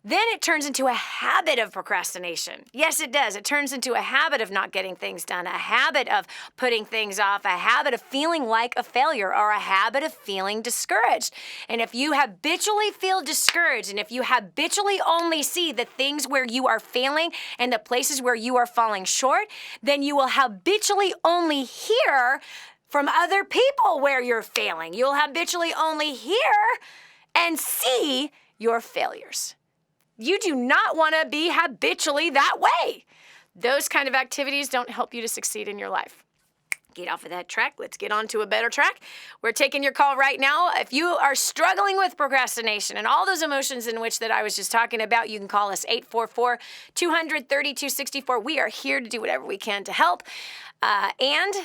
Then it turns into a habit of procrastination. Yes, it does. It turns into a habit of not getting things done, a habit of putting things off, a habit of feeling like a failure, or a habit of feeling discouraged. And if you habitually feel discouraged, and if you habitually only see the things where you are failing and the places where you are falling short, then you will habitually only hear from other people where you're failing. You'll habitually only hear and see your failures. You do not want to be habitually that way. Those kind of activities don't help you to succeed in your life. Get off of that track. Let's get on to a better track. We're taking your call right now. If you are struggling with procrastination and all those emotions in which that I was just talking about, you can call us 844-200-3264. We are here to do whatever we can to help.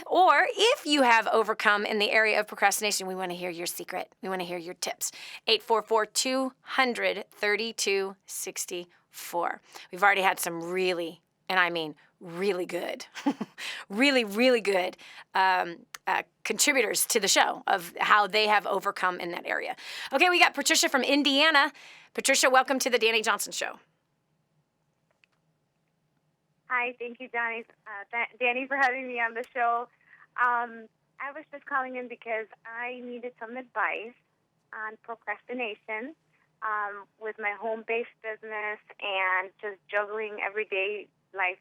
Or if you have overcome in the area of procrastination, we want to hear your secret. We want to hear your tips. 844-200-3264. We've already had some really, and I mean really good, really good contributors to the show of how they have overcome in that area. Okay, we got Patricia from Indiana. Patricia, welcome to the Dani Johnson Show. Hi, thank you, Dani, for having me on the show. I was just calling in because I needed some advice on procrastination with my home-based business and just juggling everyday life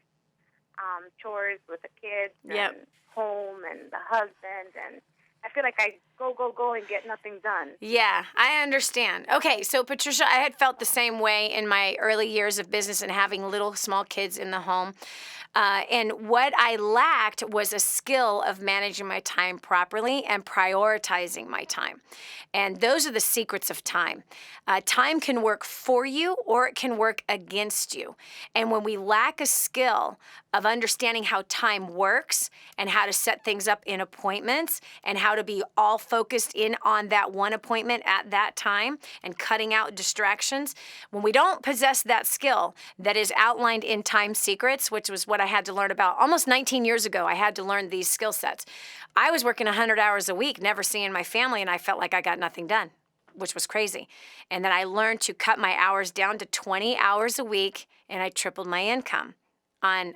chores with the kids and home and the husband. And I feel like I go and get nothing done. Yeah, I understand. Okay, so Patricia, I had felt the same way in my early years of business and having little small kids in the home. And what I lacked was a skill of managing my time properly and prioritizing my time. And those are the secrets of time. Time can work for you or it can work against you. And when we lack a skill of understanding how time works and how to set things up in appointments and how to be all focused in on that one appointment at that time and cutting out distractions, when we don't possess that skill that is outlined in Time Secrets, which was what I had to learn about almost 19 years ago, I had to learn these skill sets. I was working 100 hours a week, never seeing my family, and I felt like I got nothing done, which was crazy. And then I learned to cut my hours down to 20 hours a week, and I tripled my income on,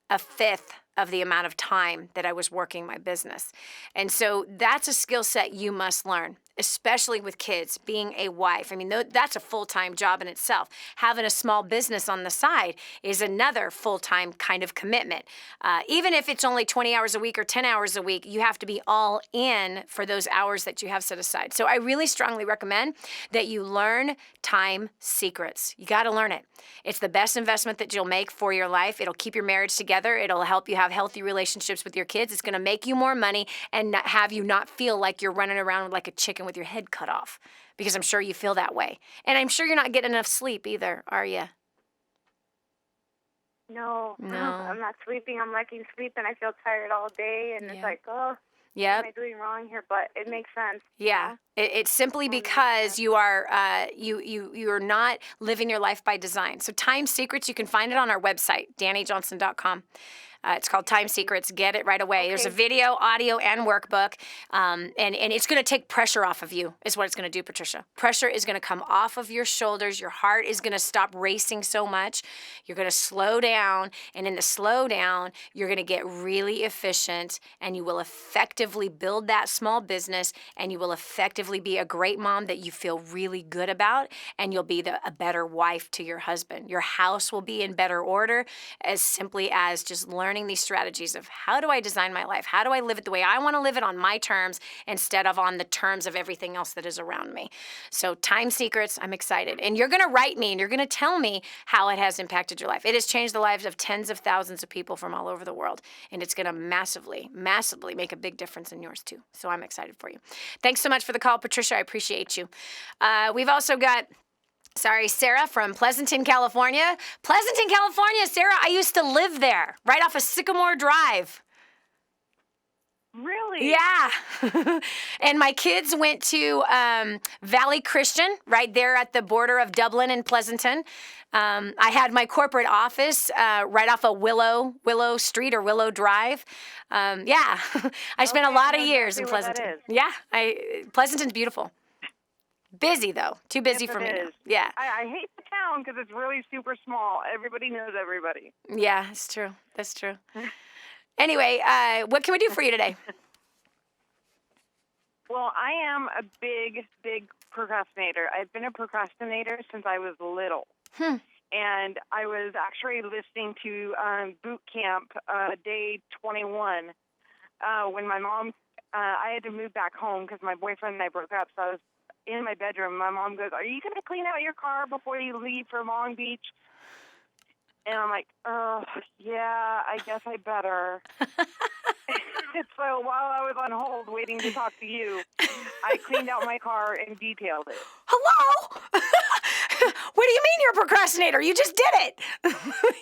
a fifth of the amount of time that I was working my business. And so that's a skill set you must learn, especially with kids, being a wife. I mean, that's a full-time job in itself. Having a small business on the side is another full-time kind of commitment. Even if it's only 20 hours a week or 10 hours a week, you have to be all in for those hours that you have set aside. So I really strongly recommend that you learn Time Secrets. You got to learn it. It's the best investment that you'll make for your life. It'll keep your marriage together. It'll help you have healthy relationships with your kids. It's going to make you more money and not have you not feel like you're running around like a chicken with your head cut off, because I'm sure you feel that way. And I'm sure you're not getting enough sleep either, are you? No, I'm not sleeping. I'm lacking sleep, and I feel tired all day, and it's like, what am I doing wrong here? But it makes sense. Yeah, it's simply because you are you're not living your life by design. So Time Secrets, you can find it on our website, DaniJohnson.com. It's called Time Secrets. Get it right away. Okay. There's a video, audio, and workbook. And it's going to take pressure off of you is what it's going to do, Patricia. Pressure is going to come off of your shoulders. Your heart is going to stop racing so much. You're going to slow down. And in the slow down, you're going to get really efficient. And you will effectively build that small business. And you will effectively be a great mom that you feel really good about. And you'll be a better wife to your husband. Your house will be in better order, as simply as just learning these strategies of how do I design my life? How do I live it the way I want to live it on my terms instead of on the terms of everything else that is around me? So Time Secrets, I'm excited. And you're going to write me and you're going to tell me how it has impacted your life. It has changed the lives of tens of thousands of people from all over the world. And it's going to massively, massively make a big difference in yours too. So I'm excited for you. Thanks so much for the call, Patricia. I appreciate you. We've also got Sarah from Pleasanton, California. Pleasanton, California, Sarah, I used to live there, right off of Sycamore Drive. Really? Yeah. And my kids went to Valley Christian, right there at the border of Dublin and Pleasanton. I had my corporate office right off of Willow Street or Willow Drive. I spent a lot of years in Pleasanton. Yeah, Pleasanton's beautiful. Busy, though. Too busy for me now. Yeah. I hate the town because it's really super small. Everybody knows everybody. Yeah, it's true. That's true. Anyway, what can we do for you today? Well, I am a big, big procrastinator. I've been a procrastinator since I was little. And I was actually listening to boot camp day 21 when my mom, I had to move back home because my boyfriend and I broke up, so I was in my bedroom. My mom goes, "Are you going to clean out your car before you leave for Long Beach?" And I'm like, "Oh, yeah, I guess I better." So while I was on hold waiting to talk to you, I cleaned out my car and detailed it. Hello? What do you mean you're a procrastinator? You just did it.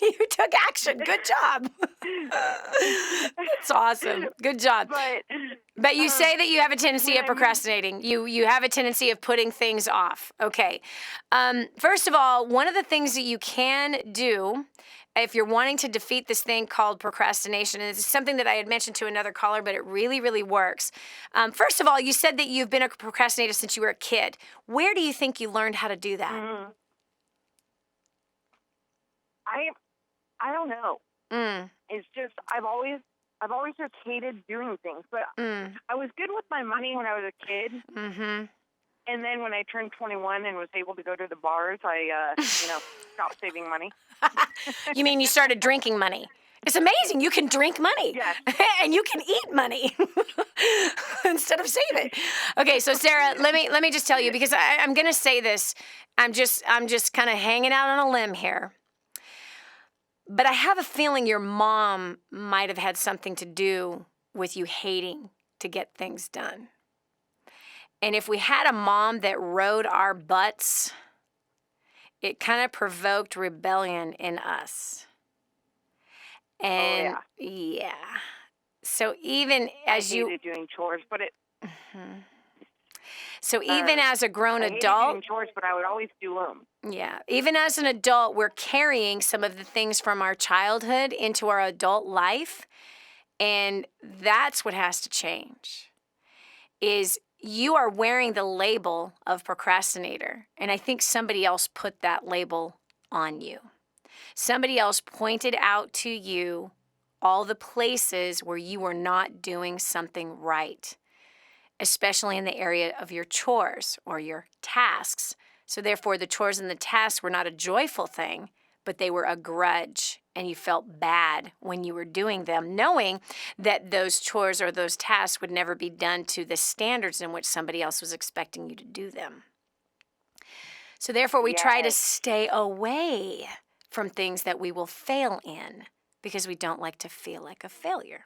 You took action. Good job. That's awesome. Good job. But you say that you have a tendency of procrastinating. You have a tendency of putting things off. Okay. First of all, one of the things that you can do if you're wanting to defeat this thing called procrastination, and it's something that I had mentioned to another caller, but it really, really works. First of all, you said that you've been a procrastinator since you were a kid. Where do you think you learned how to do that? Mm-hmm. I don't know. It's just I've always just hated doing things, but I was good with my money when I was a kid. Mm-hmm. And then when I turned 21 and was able to go to the bars, I stopped saving money. You mean you started drinking money It's amazing. You can drink money. Yes. And you can eat money instead of save it. Okay, so Sarah, let me just tell you, because I'm going to say this. I'm just kind of hanging out on a limb here. But I have a feeling your mom might have had something to do with you hating to get things done. And if we had a mom that rode our butts, it kind of provoked rebellion in us. And yeah. So even as I hated doing chores, but it. So even as a grown I hated adult, doing chores, but I would always do them. yeah, even as an adult, we're carrying some of the things from our childhood into our adult life, and that's what has to change. Is you are wearing the label of procrastinator, and I think somebody else put that label on you. Somebody else pointed out to you all the places where you were not doing something right, especially in the area of your chores or your tasks. So therefore, the chores and the tasks were not a joyful thing, but they were a grudge, and you felt bad when you were doing them, knowing that those chores or those tasks would never be done to the standards in which somebody else was expecting you to do them. So therefore, we try to stay away from things that we will fail in because we don't like to feel like a failure.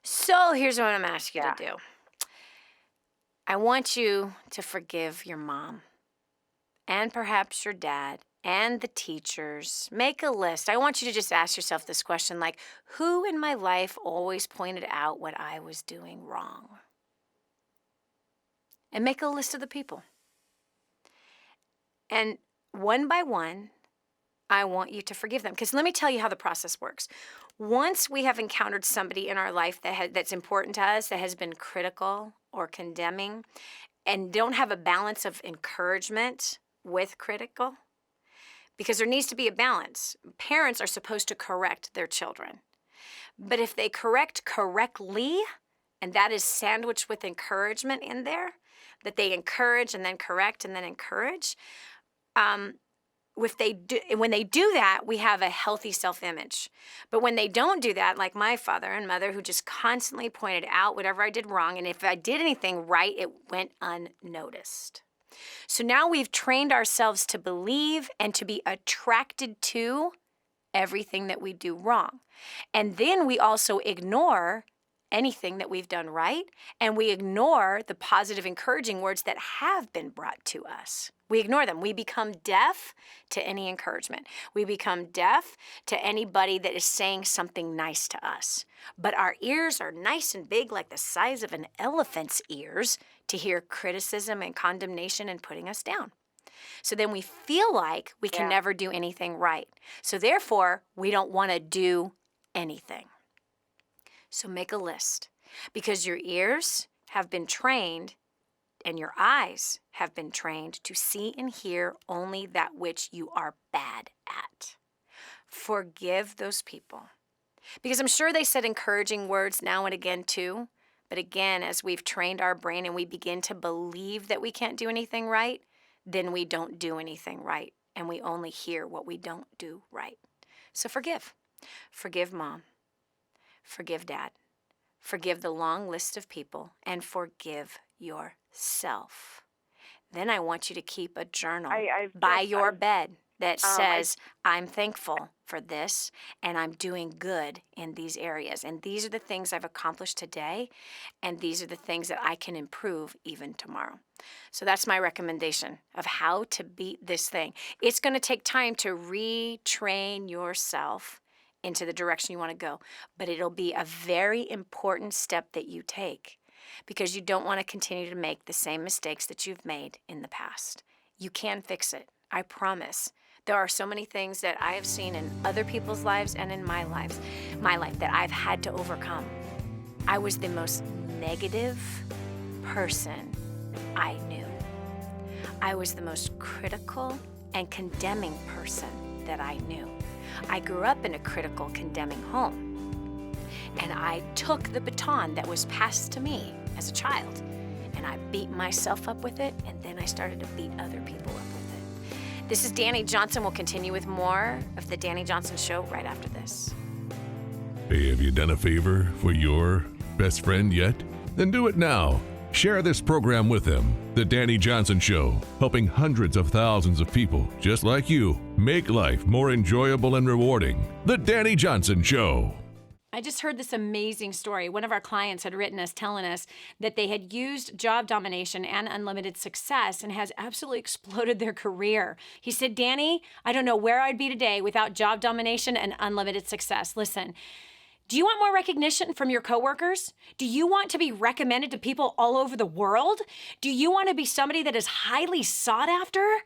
So here's what I'm asking you to do. I want you to forgive your mom and perhaps your dad and the teachers. Make a list. I want you to just ask yourself this question, like, who in my life always pointed out what I was doing wrong? And make a list of the people. And one by one, I want you to forgive them. Because let me tell you how the process works. Once we have encountered somebody in our life that's important to us, that has been critical or condemning, and don't have a balance of encouragement with critical, because there needs to be a balance. Parents are supposed to correct their children. But if they correct correctly, and that is sandwiched with encouragement in there, that they encourage and then correct and then encourage, when they do that, we have a healthy self-image. But when they don't do that, like my father and mother, who just constantly pointed out whatever I did wrong, and if I did anything right, it went unnoticed. So now we've trained ourselves to believe and to be attracted to everything that we do wrong. And then we also ignore anything that we've done right, and we ignore the positive, encouraging words that have been brought to us. We ignore them. We become deaf to any encouragement. We become deaf to anybody that is saying something nice to us. But our ears are nice and big, like the size of an elephant's ears, to hear criticism and condemnation and putting us down. So then we feel like we can never do anything right. So therefore, we don't want to do anything. So make a list, because your ears have been trained and your eyes have been trained to see and hear only that which you are bad at. Forgive those people, because I'm sure they said encouraging words now and again too. But again, as we've trained our brain and we begin to believe that we can't do anything right, then we don't do anything right, and we only hear what we don't do right. So forgive. Forgive mom. Forgive dad. Forgive the long list of people, and forgive yourself. Then I want you to keep a journal by your bed that says, I'm thankful for this, and I'm doing good in these areas. And these are the things I've accomplished today, and these are the things that I can improve even tomorrow. So that's my recommendation of how to beat this thing. It's going to take time to retrain yourself into the direction you want to go, but it'll be a very important step that you take, because you don't want to continue to make the same mistakes that you've made in the past. You can fix it. I promise. There are so many things that I have seen in other people's lives and in my life that I've had to overcome. I was the most negative person I knew. I was the most critical and condemning person that I knew. I grew up in a critical, condemning home. And I took the baton that was passed to me as a child, and I beat myself up with it, and then I started to beat other people up with it. This is Dani Johnson. We'll continue with more of the Dani Johnson Show right after this. Hey, have you done a favor for your best friend yet? Then do it now. Share this program with them. The Dani Johnson Show, helping hundreds of thousands of people just like you make life more enjoyable and rewarding. The Dani Johnson Show. I just heard this amazing story. One of our clients had written us telling us that they had used job domination and unlimited success and has absolutely exploded their career. He said, Dani, I don't know where I'd be today without job domination and unlimited success. Listen, do you want more recognition from your coworkers? Do you want to be recommended to people all over the world? Do you want to be somebody that is highly sought after?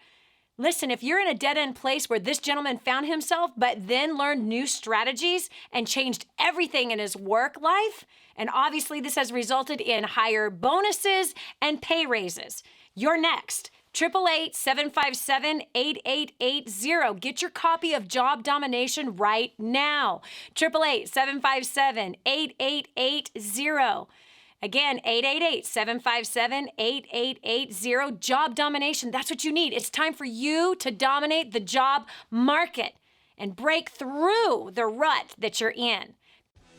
Listen, if you're in a dead-end place where this gentleman found himself, but then learned new strategies and changed everything in his work life, and obviously this has resulted in higher bonuses and pay raises, you're next. 888-757-8880. Get your copy of Job Domination right now. 888-757-8880. Again, 888-757-8880. Job Domination. That's what you need. It's time for you to dominate the job market and break through the rut that you're in.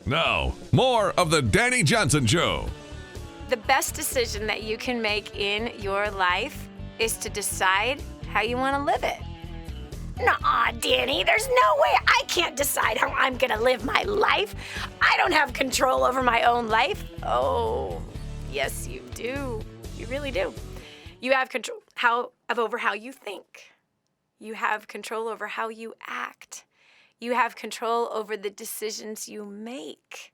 Now, more of the Dani Johnson Show. The best decision that you can make in your life is to decide how you want to live it. Nuh-uh, Dani, there's no way I can't decide how I'm going to live my life. I don't have control over my own life. Oh, yes, you do. You really do. You have control over how you think. You have control over how you act. You have control over the decisions you make.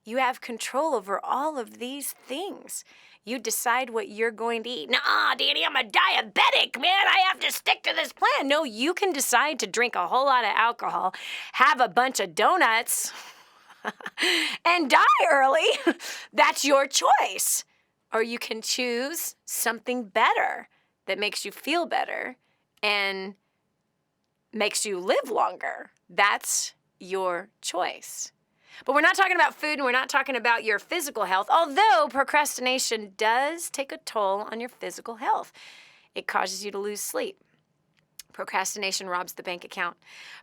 You have control over all of these things. You decide what you're going to eat. Nah, Dani, I'm a diabetic, man. I have to stick to this plan. No, you can decide to drink a whole lot of alcohol, have a bunch of donuts, and die early. That's your choice. Or you can choose something better that makes you feel better and makes you live longer. That's your choice. But we're not talking about food and we're not talking about your physical health, although procrastination does take a toll on your physical health. It causes you to lose sleep. Procrastination robs the bank account.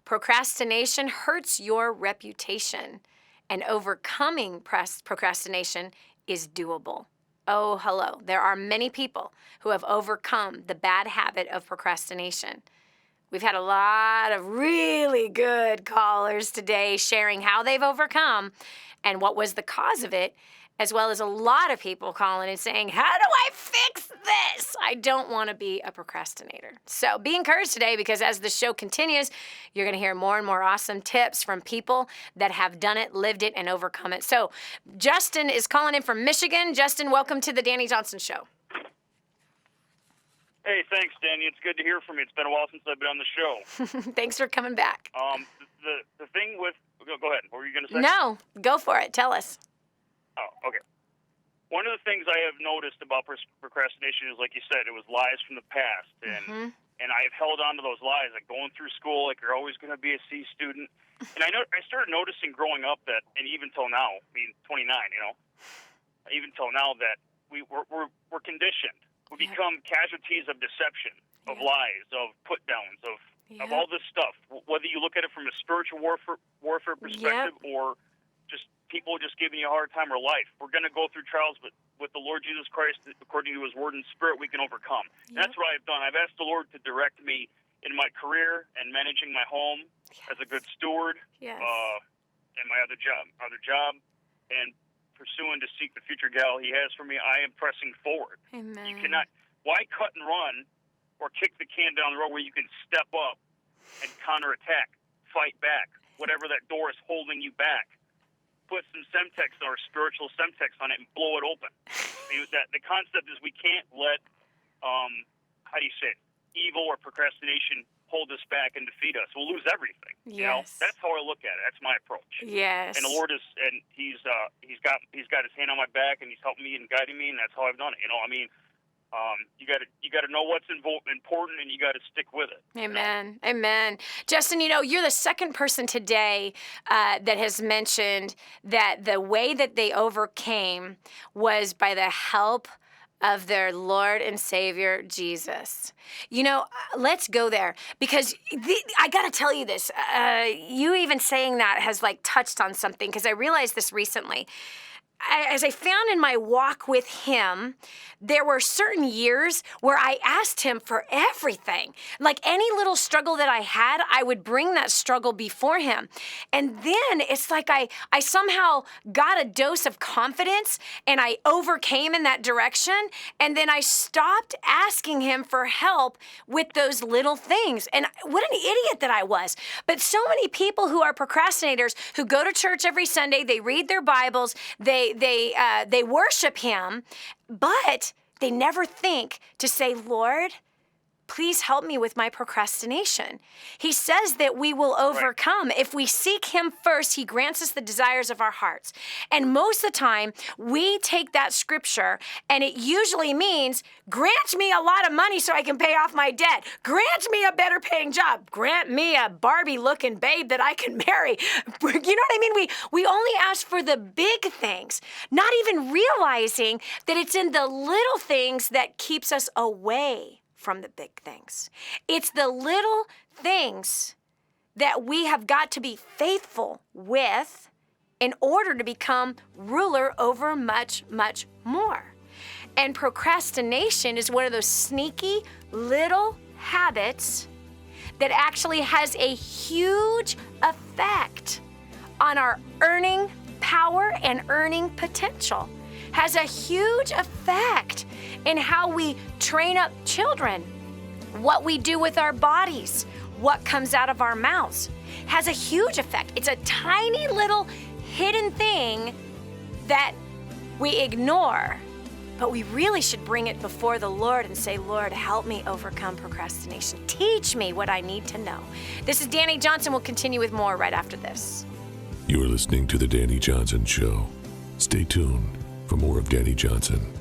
Procrastination hurts your reputation. And overcoming procrastination is doable. Oh, hello. There are many people who have overcome the bad habit of procrastination. We've had a lot of really good callers today sharing how they've overcome and what was the cause of it, as well as a lot of people calling and saying, how do I fix this? I don't want to be a procrastinator. So be encouraged today because as the show continues, you're going to hear more and more awesome tips from people that have done it, lived it, and overcome it. So Justin is calling in from Michigan. Justin, welcome to the Dani Johnson Show. Hey, thanks, Dani. It's good to hear from you. It's been a while since I've been on the show. Thanks for coming back. The thing with... Go ahead. What were you going to say? No, go for it. Tell us. Oh, okay. One of the things I have noticed about procrastination is, like you said, it was lies from the past. And I have held on to those lies, like going through school, like you're always going to be a C student. And I started noticing growing up that, and even till now, I mean, 29, even till now that we're conditioned. We become casualties of deception, of lies, of put-downs, of all this stuff. Whether you look at it from a spiritual warfare perspective or just people just giving you a hard time or life, we're going to go through trials, but with the Lord Jesus Christ, according to His Word and Spirit, we can overcome. And that's what I've done. I've asked the Lord to direct me in my career and managing my home as a good steward, and my other job, and pursuing to seek the future gal He has for me. I am pressing forward. Amen. You cannot. Why cut and run or kick the can down the road where you can step up and counterattack, fight back, whatever that door is holding you back? Put some Semtex or spiritual Semtex on it and blow it open. The concept is we can't let, how do you say it, evil or procrastination hold us back and defeat us. We'll lose everything. Yes. That's how I look at it. That's my approach. Yes. And the Lord He's got His hand on my back and He's helping me and guiding me, and that's how I've done it. You got to know what's important, and you got to stick with it. Amen. Amen. Justin, you're the second person today that has mentioned that the way that they overcame was by the help of their Lord and Savior, Jesus. You know, let's go there because I got to tell you this. You even saying that has like touched on something because I realized this recently. As I found in my walk with him, there were certain years where I asked him for everything. Like any little struggle that I had, I would bring that struggle before him. And then it's like I somehow got a dose of confidence and I overcame in that direction. And then I stopped asking him for help with those little things. And what an idiot that I was. But so many people who are procrastinators who go to church every Sunday, they read their Bibles, they worship him, but they never think to say, Lord, please help me with my procrastination. He says that we will overcome. If we seek him first, he grants us the desires of our hearts. And most of the time, we take that scripture, and it usually means, grant me a lot of money so I can pay off my debt. Grant me a better paying job. Grant me a Barbie-looking babe that I can marry. You know what I mean? We only ask for the big things, not even realizing that it's in the little things that keeps us away from the big things. It's the little things that we have got to be faithful with in order to become ruler over much, much more. And procrastination is one of those sneaky little habits that actually has a huge effect on our earning power and earning potential. Has a huge effect in how we train up children, what we do with our bodies, what comes out of our mouths. Has a huge effect. It's a tiny little hidden thing that we ignore, but we really should bring it before the Lord and say, Lord, help me overcome procrastination. Teach me what I need to know. This is Dani Johnson. We'll continue with more right after this. You're listening to The Dani Johnson Show. Stay tuned for more of Dani Johnson.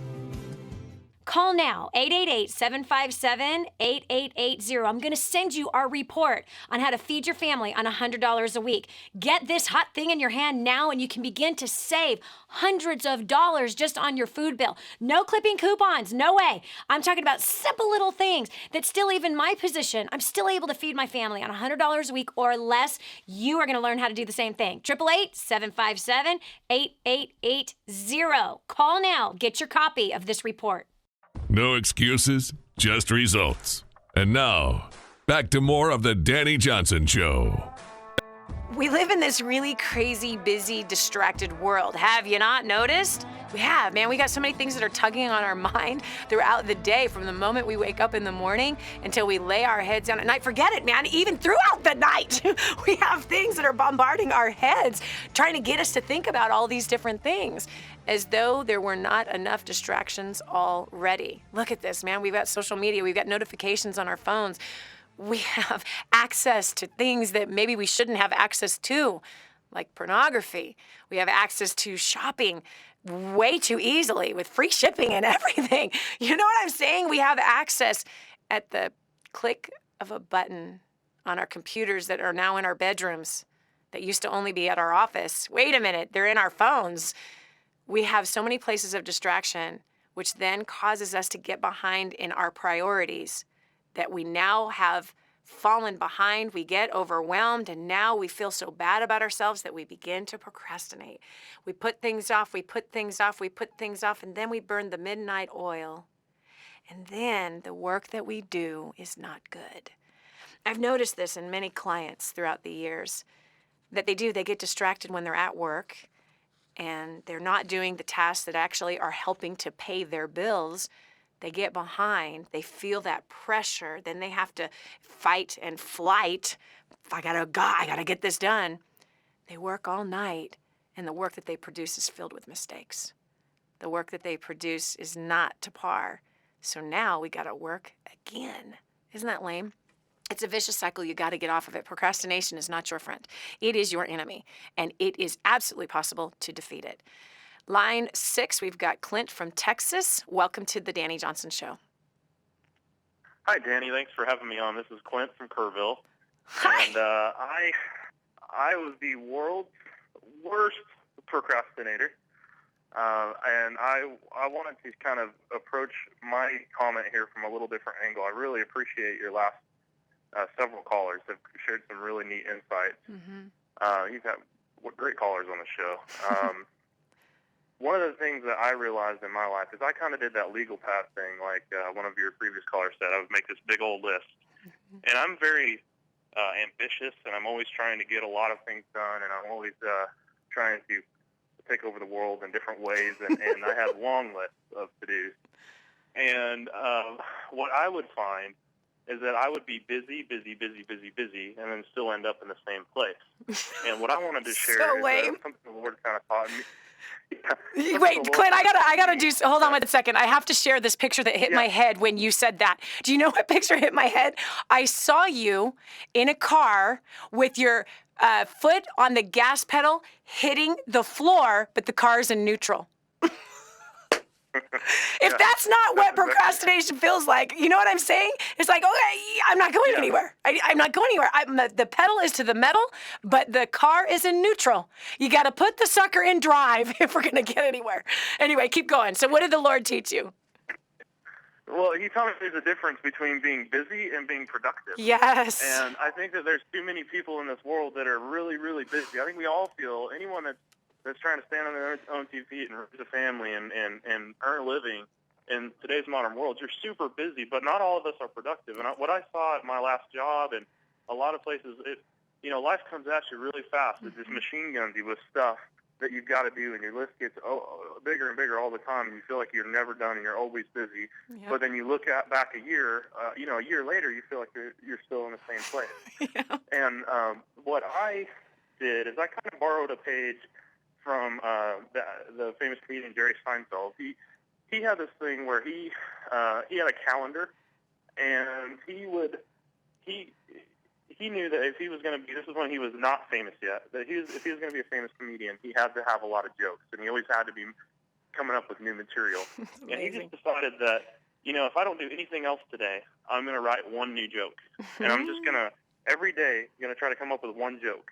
Call now, 888-757-8880. I'm going to send you our report on how to feed your family on $100 a week. Get this hot thing in your hand now and you can begin to save hundreds of dollars just on your food bill. No clipping coupons, no way. I'm talking about simple little things that still, even my position, I'm still able to feed my family on $100 a week or less. You are going to learn how to do the same thing. 888-757-8880. Call now. Get your copy of this report. No excuses, just results. And now, back to more of The Dani Johnson Show. We live in this really crazy, busy, distracted world. Have you not noticed? We have, man. We got so many things that are tugging on our mind throughout the day, from the moment we wake up in the morning until we lay our heads down at night. Forget it, man. Even throughout the night, we have things that are bombarding our heads, trying to get us to think about all these different things, as though there were not enough distractions already. Look at this, man. We've got social media. We've got notifications on our phones. We have access to things that maybe we shouldn't have access to, like pornography. We have access to shopping way too easily with free shipping and everything. You know what I'm saying? We have access at the click of a button on our computers that are now in our bedrooms, that used to only be at our office. Wait a minute, they're in our phones. We have so many places of distraction, which then causes us to get behind in our priorities, that we now have fallen behind. We get overwhelmed, and now we feel so bad about ourselves that we begin to procrastinate. We put things off, we put things off, we put things off, and then we burn the midnight oil. And then the work that we do is not good. I've noticed this in many clients throughout the years, that they get distracted when they're at work, and they're not doing the tasks that actually are helping to pay their bills. They get behind, they feel that pressure, then they have to fight and flight. I gotta get this done. They work all night, and the work that they produce is filled with mistakes. The work that they produce is not to par. So now we gotta work again. Isn't that lame? It's a vicious cycle. You got to get off of it. Procrastination is not your friend. It is your enemy, and it is absolutely possible to defeat it. Line 6, we've got Clint from Texas. Welcome to the Dani Johnson Show. Hi, Dani. Thanks for having me on. This is Clint from Kerrville. Hi. And I was the world's worst procrastinator. And I wanted to kind of approach my comment here from a little different angle. I really appreciate your last several callers have shared some really neat insights. You've had great callers on the show. One of the things that I realized in my life is I kind of did that legal pad thing, like one of your previous callers said. I would make this big old list. And I'm very ambitious, and I'm always trying to get a lot of things done, and I'm always trying to take over the world in different ways, and I have long lists of to-dos. And what I would find is that I would be busy, and then still end up in the same place. And what I wanted to share is something the Lord kind of taught me. Wait, Clint, I gotta do. Hold on 1 second. I have to share this picture that hit my head when you said that. Do you know what picture hit my head? I saw you in a car with your foot on the gas pedal hitting the floor, but the car's in neutral. If that's not what procrastination feels like, you know what I'm saying? It's like, okay, I'm not going anywhere. I'm not going anywhere. The pedal is to the metal, but the car is in neutral. You got to put the sucker in drive if we're going to get anywhere. Anyway, keep going. So what did the Lord teach you? Well, he taught me there's a difference between being busy and being productive. Yes. And I think that there's too many people in this world that are really, really busy. I think we all feel, anyone that's trying to stand on their own 2 feet and raise a family and earn a living in today's modern world, you're super busy, but not all of us are productive. And what I saw at my last job and a lot of places, life comes at you really fast. It just machine guns you with stuff that you've got to do, and your list gets bigger and bigger all the time, and you feel like you're never done and you're always busy. Yep. But then you look back a year, a year later, you feel like you're still in the same place. Yeah. And what I did is I kind of borrowed a page from the famous comedian Jerry Seinfeld. He had this thing where he had a calendar, and he knew that if he was going to be, this is when he was not famous yet, that if he was going to be a famous comedian, he had to have a lot of jokes, and he always had to be coming up with new material. And he just decided that, if I don't do anything else today, I'm going to write one new joke, and I'm just going to, every day, try to come up with one joke.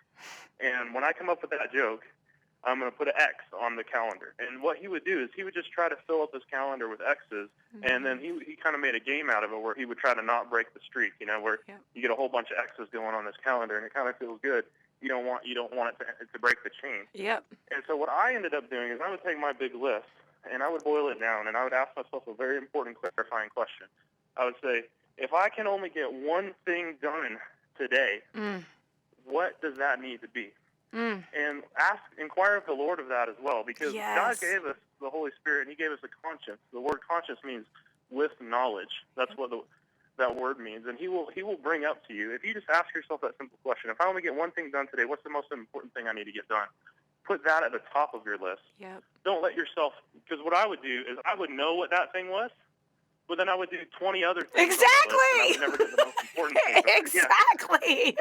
And when I come up with that joke, I'm going to put an X on the calendar. And what he would do is he would just try to fill up his calendar with X's, and then he kind of made a game out of it where he would try to not break the streak, where you get a whole bunch of X's going on this calendar, and it kind of feels good. You don't want it to break the chain. Yep. And so what I ended up doing is I would take my big list, and I would boil it down, and I would ask myself a very important clarifying question. I would say, if I can only get one thing done today, what does that need to be? And inquire of the Lord of that as well, because God gave us the Holy Spirit, and He gave us a conscience. The word conscience means with knowledge. That's what that word means, and He will bring up to you. If you just ask yourself that simple question, if I only get one thing done today, what's the most important thing I need to get done? Put that at the top of your list. Yep. Don't let yourself, because what I would do is I would know what that thing was, but then I would do 20 other things. Exactly. I would never get the most important thing. Exactly.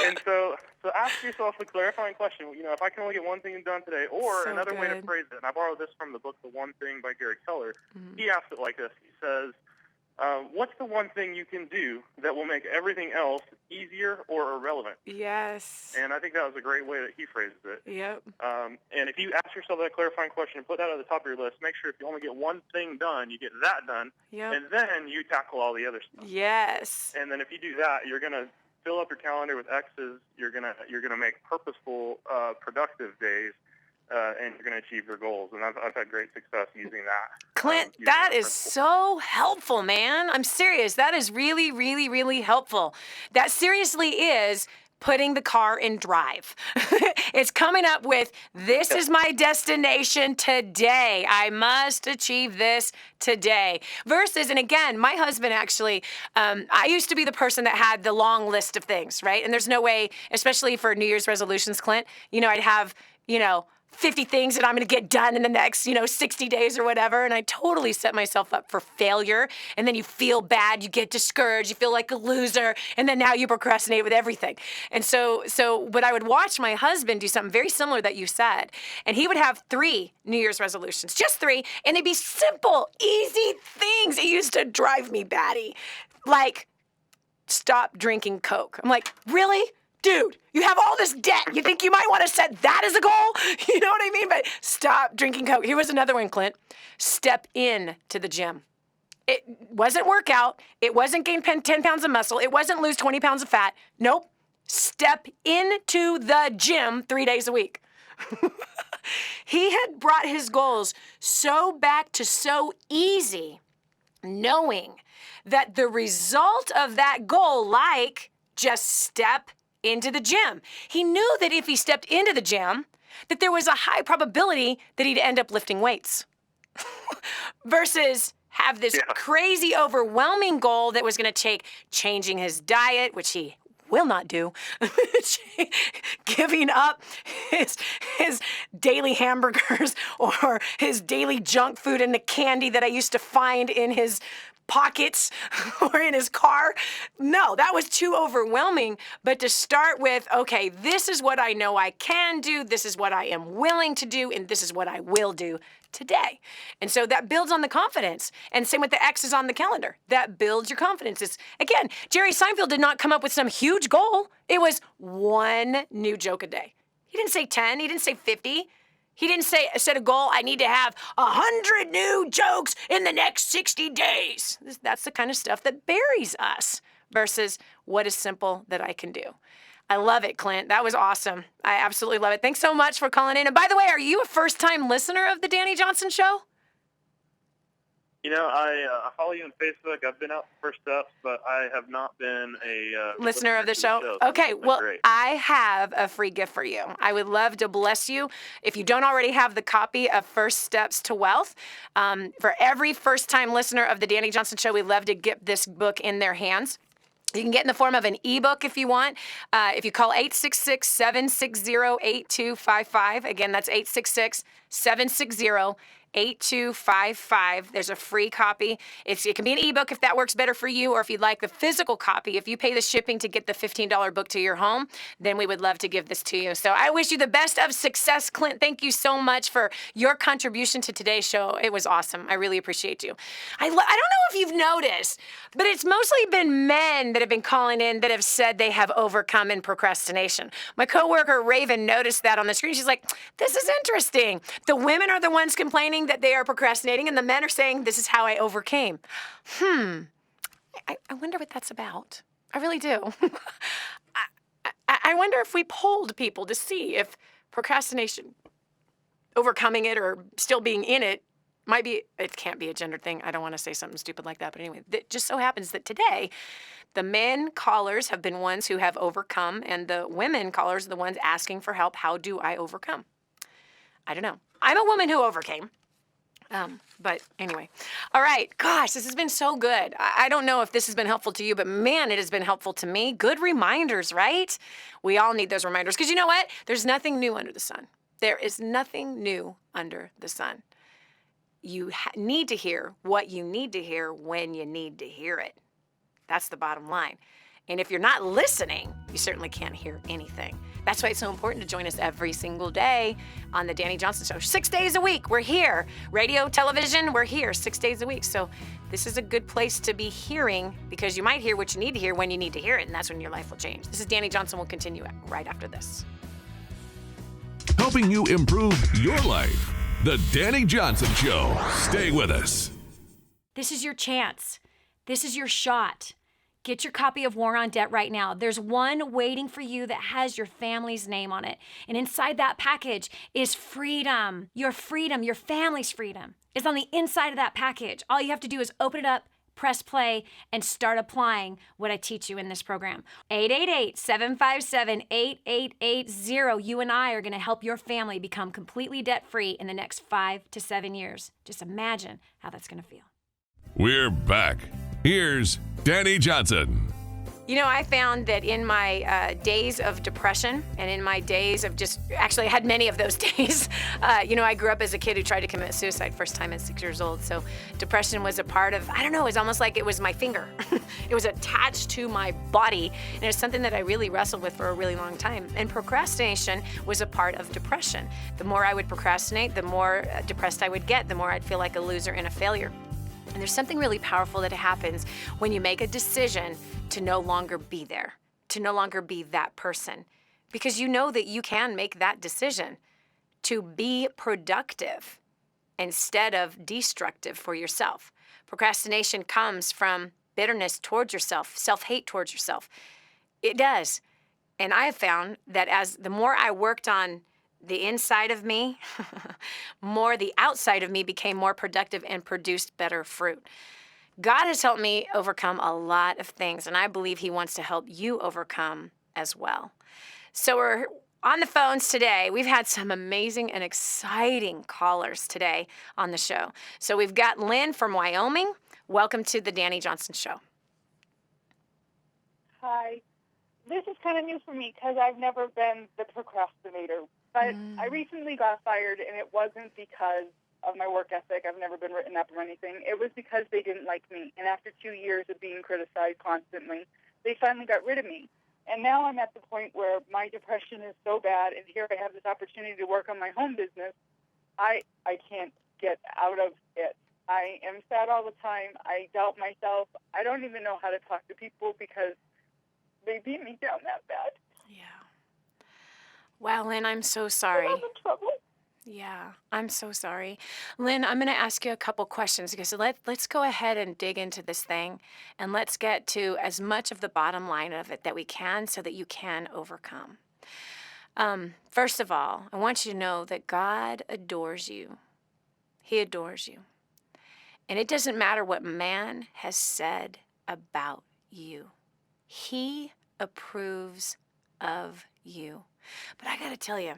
And so ask yourself a clarifying question. If I can only get one thing done today, or another way to phrase it, and I borrowed this from the book The One Thing by Gary Keller. He asked it like this. He says, what's the one thing you can do that will make everything else easier or irrelevant? Yes. And I think that was a great way that he phrased it. Yep. And if you ask yourself that clarifying question and put that at the top of your list, make sure if you only get one thing done, you get that done. Yep. And then you tackle all the other stuff. Yes. And then if you do that, you're going to fill up your calendar with X's. You're gonna make purposeful, productive days, and you're gonna achieve your goals. And I've had great success using that. Clint, that is so helpful, man. I'm serious. That is really, really, really helpful. That seriously is putting the car in drive. It's coming up with, this is my destination today. I must achieve this today. Versus, and again, my husband actually, I used to be the person that had the long list of things, right? And there's no way, especially for New Year's resolutions, Clint, I'd have, 50 things that I'm going to get done in the next, 60 days or whatever. And I totally set myself up for failure. And then you feel bad, you get discouraged, you feel like a loser. And then now you procrastinate with everything. And so but I would watch my husband do something very similar that you said. And he would have 3 New Year's resolutions, just 3. And it'd be simple, easy things. It used to drive me batty. Like, stop drinking Coke. I'm like, really? Dude, you have all this debt. You think you might want to set that as a goal? You know what I mean? But stop drinking Coke. Here was another one, Clint. Step in to the gym. It wasn't workout. It wasn't gain 10 pounds of muscle. It wasn't lose 20 pounds of fat. Nope. Step into the gym 3 days a week. He had brought his goals so back to so easy, knowing that the result of that goal, like just step into the gym. He knew that if he stepped into the gym, that there was a high probability that he'd end up lifting weights versus have this crazy, overwhelming goal that was going to take changing his diet, which he will not do, giving up his daily hamburgers or his daily junk food and the candy that I used to find in his pockets or in his car. No, that was too overwhelming. But to start with, okay, this is what I know I can do, this is what I am willing to do, and this is what I will do today. And so that builds on the confidence. And same with the X's on the calendar. That builds your confidence. It's, again, Jerry Seinfeld did not come up with some huge goal. It was one new joke a day. He didn't say 10, he didn't say 50. He didn't set a goal, I need to have 100 new jokes in the next 60 days. That's the kind of stuff that buries us versus what is simple that I can do. I love it, Clint. That was awesome. I absolutely love it. Thanks so much for calling in. And by the way, are you a first-time listener of the Dani Johnson Show? You know, I follow you on Facebook. I've been out for First Steps, but I have not been a listener of the show. So okay, well, great. I have a free gift for you. I would love to bless you. If you don't already have the copy of First Steps to Wealth, for every first-time listener of the Dani Johnson Show, we'd love to get this book in their hands. You can get in the form of an ebook if you want. If you call 866-760-8255. Again, that's 866-760-8255. 8255. There's a free copy. It can be an ebook if that works better for you, or if you'd like the physical copy, if you pay the shipping to get the $15 book to your home, then we would love to give this to you. So I wish you the best of success, Clint. Thank you so much for your contribution to today's show. It was awesome. I really appreciate you. I don't know if you've noticed, but it's mostly been men that have been calling in that have said they have overcome in procrastination. My coworker Raven noticed that on the screen. She's like, this is interesting. The women are the ones complaining that they are procrastinating, and the men are saying, this is how I overcame. I wonder what that's about. I really do. I wonder if we polled people to see if procrastination, overcoming it or still being in it, might be, it can't be a gender thing. I don't want to say something stupid like that, but anyway, it just so happens that today, the men callers have been ones who have overcome, and the women callers are the ones asking for help. How do I overcome? I don't know. I'm a woman who overcame. But anyway, all right. Gosh, this has been so good. I don't know if this has been helpful to you, but man, it has been helpful to me. Good reminders, right? We all need those reminders because you know what? There's nothing new under the sun. There is nothing new under the sun. You need to hear what you need to hear when you need to hear it. That's the bottom line. And if you're not listening, you certainly can't hear anything. That's why it's so important to join us every single day on the Dani Johnson Show. 6 days a week, we're here. Radio, television, we're here 6 days a week. So this is a good place to be hearing because you might hear what you need to hear when you need to hear it, and that's when your life will change. This is Dani Johnson. We'll continue right after this. Helping you improve your life. The Dani Johnson Show. Stay with us. This is your chance. This is your shot. Get your copy of War on Debt right now. There's one waiting for you that has your family's name on it. And inside that package is freedom. Your family's freedom is on the inside of that package. All you have to do is open it up, press play, and start applying what I teach you in this program. 888-757-8880. You and I are going to help your family become completely debt-free in the next 5 to 7 years. Just imagine how that's going to feel. We're back. Here's Dani Johnson. You know, I found that in my days of depression and in my days of actually I had many of those days. I grew up as a kid who tried to commit suicide first time at 6 years old. So depression was a part of, I don't know, it was almost like it was my finger. It was attached to my body. And it was something that I really wrestled with for a really long time. And procrastination was a part of depression. The more I would procrastinate, the more depressed I would get, the more I'd feel like a loser and a failure. And there's something really powerful that happens when you make a decision to no longer be there. to no longer be that person, because you know that you can make that decision to be productive instead of destructive for yourself. Procrastination comes from bitterness towards yourself, self-hate towards yourself. It does. And I have found that as the more I worked on the inside of me, more the outside of me became more productive and produced better fruit. God has helped me overcome a lot of things, and I believe he wants to help you overcome as well. So we're on the phones today. We've had some amazing and exciting callers today on the show. So we've got Lynn from Wyoming. Welcome to the Dani Johnson Show. Hi. This is kind of new for me because I've never been the procrastinator. But I recently got fired, and it wasn't because of my work ethic. I've never been written up or anything. It was because they didn't like me. And after 2 years of being criticized constantly, they finally got rid of me. And now I'm at the point where my depression is so bad, and here I have this opportunity to work on my home business. I can't get out of it. I am sad all the time. I doubt myself. I don't even know how to talk to people because they beat me down that bad. Yeah. Wow, Lynn, I'm so sorry. I'm in trouble. Yeah, I'm so sorry. Lynn, I'm going to ask you a couple questions because let's go ahead and dig into this thing, and let's get to as much of the bottom line of it that we can so that you can overcome. First of all, I want you to know that God adores you. He adores you. And it doesn't matter what man has said about you. He approves of you. But I got to tell you,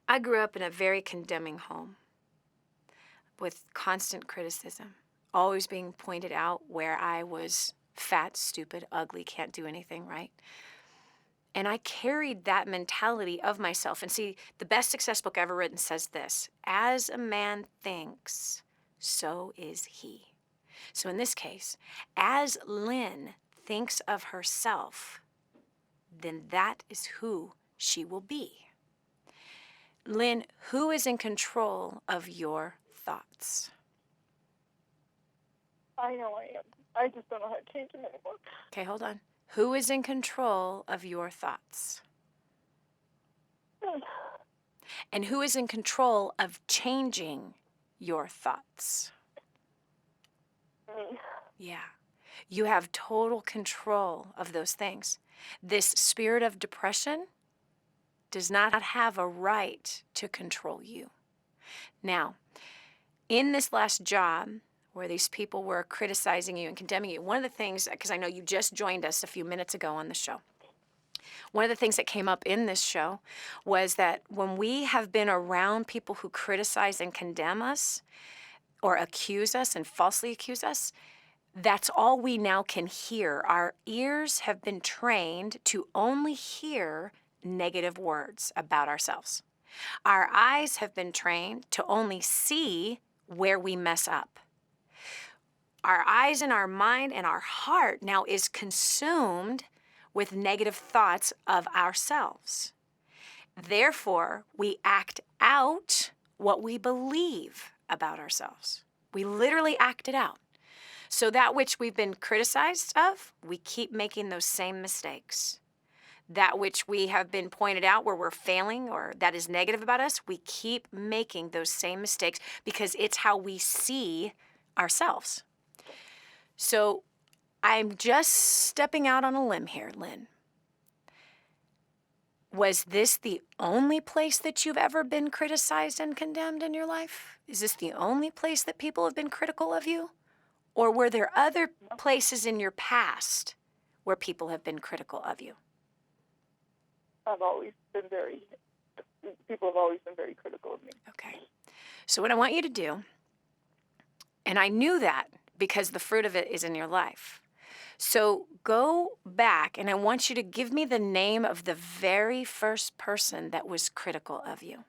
I grew up in a very condemning home with constant criticism, always being pointed out where I was fat, stupid, ugly, can't do anything right. And I carried that mentality of myself. And see, the best success book ever written says this: as a man thinks, so is he. So in this case, as Lynn thinks of herself, then that is who she will be. Lynn, who is in control of your thoughts? I know I am. I just don't know how to change them anymore. Okay, hold on. Who is in control of your thoughts? And who is in control of changing your thoughts? Me. Yeah. You have total control of those things. This spirit of depression does not have a right to control you. Now, in this last job where these people were criticizing you and condemning you, one of the things, because I know you just joined us a few minutes ago on the show, one of the things that came up in this show was that when we have been around people who criticize and condemn us or accuse us and falsely accuse us, that's all we now can hear. Our ears have been trained to only hear negative words about ourselves. Our eyes have been trained to only see where we mess up. Our eyes and our mind and our heart now is consumed with negative thoughts of ourselves. Therefore, we act out what we believe about ourselves. We literally act it out. So that which we've been criticized of, we keep making those same mistakes. That which we have been pointed out where we're failing or that is negative about us, we keep making those same mistakes because it's how we see ourselves. So I'm just stepping out on a limb here, Lynn. Was this the only place that you've ever been criticized and condemned in your life? Is this the only place that people have been critical of you? Or were there other places in your past where people have been critical of you? People have always been very critical of me. Okay. So what I want you to do, and I knew that because the fruit of it is in your life. So go back and I want you to give me the name of the very first person that was critical of you.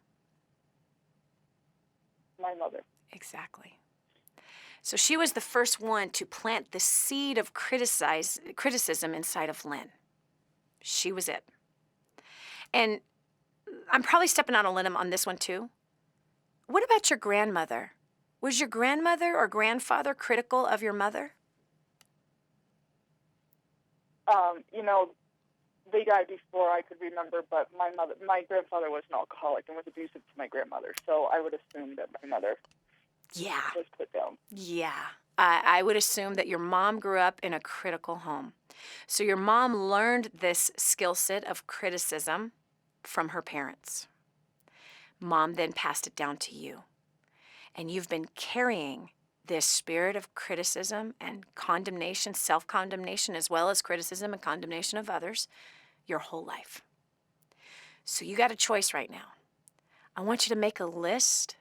My mother. Exactly. So she was the first one to plant the seed of criticism inside of Lynn. She was it. And I'm probably stepping out on a limb on this one too. What about your grandmother? Was your grandmother or grandfather critical of your mother? they died before I could remember, but my grandfather was an alcoholic and was abusive to my grandmother, so I would assume that my mother was put down. Yeah. I would assume that your mom grew up in a critical home. So your mom learned this skill set of criticism from her parents. Mom then passed it down to you. And you've been carrying this spirit of criticism and condemnation, self-condemnation, as well as criticism and condemnation of others your whole life. So you got a choice right now. I want you to make a list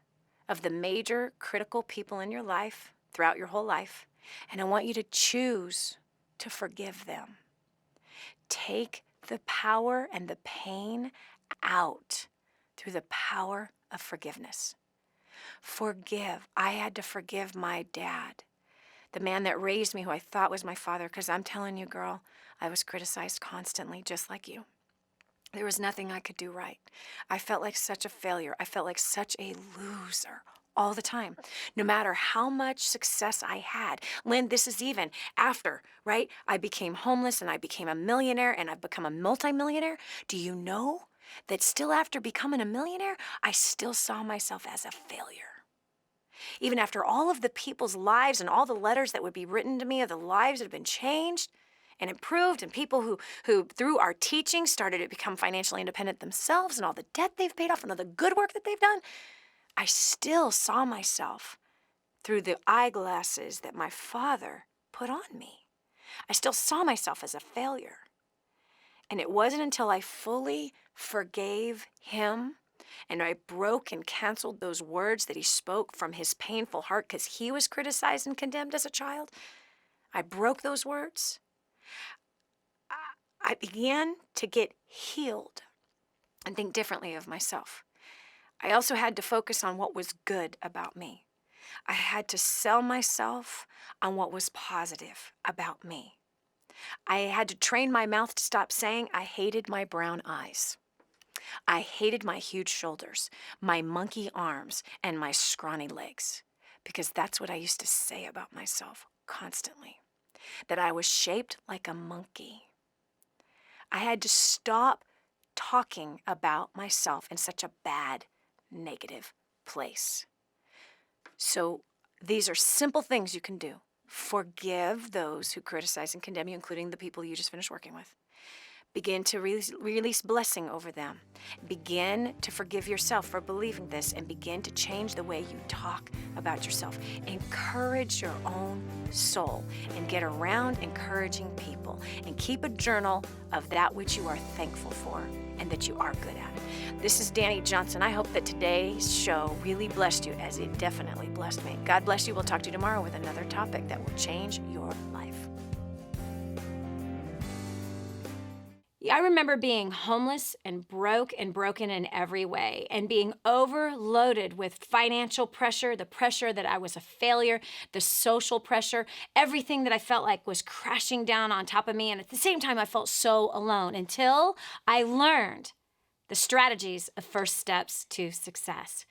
of the major critical people in your life throughout your whole life, and I want you to choose to forgive them. Take the power and the pain out through the power of forgiveness. Forgive. I had to forgive my dad, the man that raised me, who I thought was my father, because I'm telling you, girl, I was criticized constantly, just like you. There was nothing I could do right. I felt like such a failure. I felt like such a loser all the time, no matter how much success I had. Lynn, this is even after, right? I became homeless and I became a millionaire and I've become a multimillionaire. Do you know that still after becoming a millionaire, I still saw myself as a failure? Even after all of the people's lives and all the letters that would be written to me of the lives that have been changed and improved, and people who through our teaching started to become financially independent themselves, and all the debt they've paid off and all the good work that they've done, I still saw myself through the eyeglasses that my father put on me. I still saw myself as a failure. And it wasn't until I fully forgave him and I broke and canceled those words that he spoke from his painful heart because he was criticized and condemned as a child. I broke those words. I began to get healed and think differently of myself. I also had to focus on what was good about me. I had to sell myself on what was positive about me. I had to train my mouth to stop saying I hated my brown eyes. I hated my huge shoulders, my monkey arms, and my scrawny legs, because that's what I used to say about myself constantly, that I was shaped like a monkey. I had to stop talking about myself in such a bad, negative place. So these are simple things you can do. Forgive those who criticize and condemn you, including the people you just finished working with. Begin to release blessing over them. Begin to forgive yourself for believing this, and begin to change the way you talk about yourself. Encourage your own soul and get around encouraging people, and keep a journal of that which you are thankful for and that you are good at. This is Dani Johnson. I hope that today's show really blessed you, as it definitely blessed me. God bless you. We'll talk to you tomorrow with another topic that will change your life. I remember being homeless and broke and broken in every way, and being overloaded with financial pressure, the pressure that I was a failure, the social pressure, everything that I felt like was crashing down on top of me. And at the same time, I felt so alone, until I learned the strategies of first steps to success.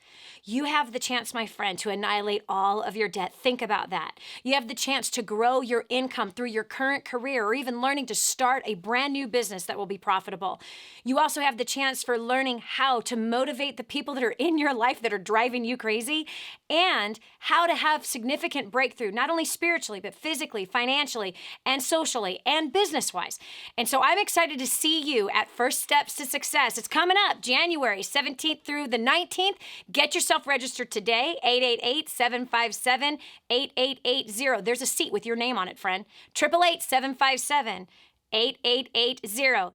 You have the chance, my friend, to annihilate all of your debt. Think about that. You have the chance to grow your income through your current career, or even learning to start a brand new business that will be profitable. You also have the chance for learning how to motivate the people that are in your life that are driving you crazy, and how to have significant breakthrough, not only spiritually, but physically, financially, and socially, and business-wise. And so I'm excited to see you at First Steps to Success. It's coming up January 17th through the 19th. Get yourself registered today, 888-757-8880. There's a seat with your name on it, friend. 888-757-8880.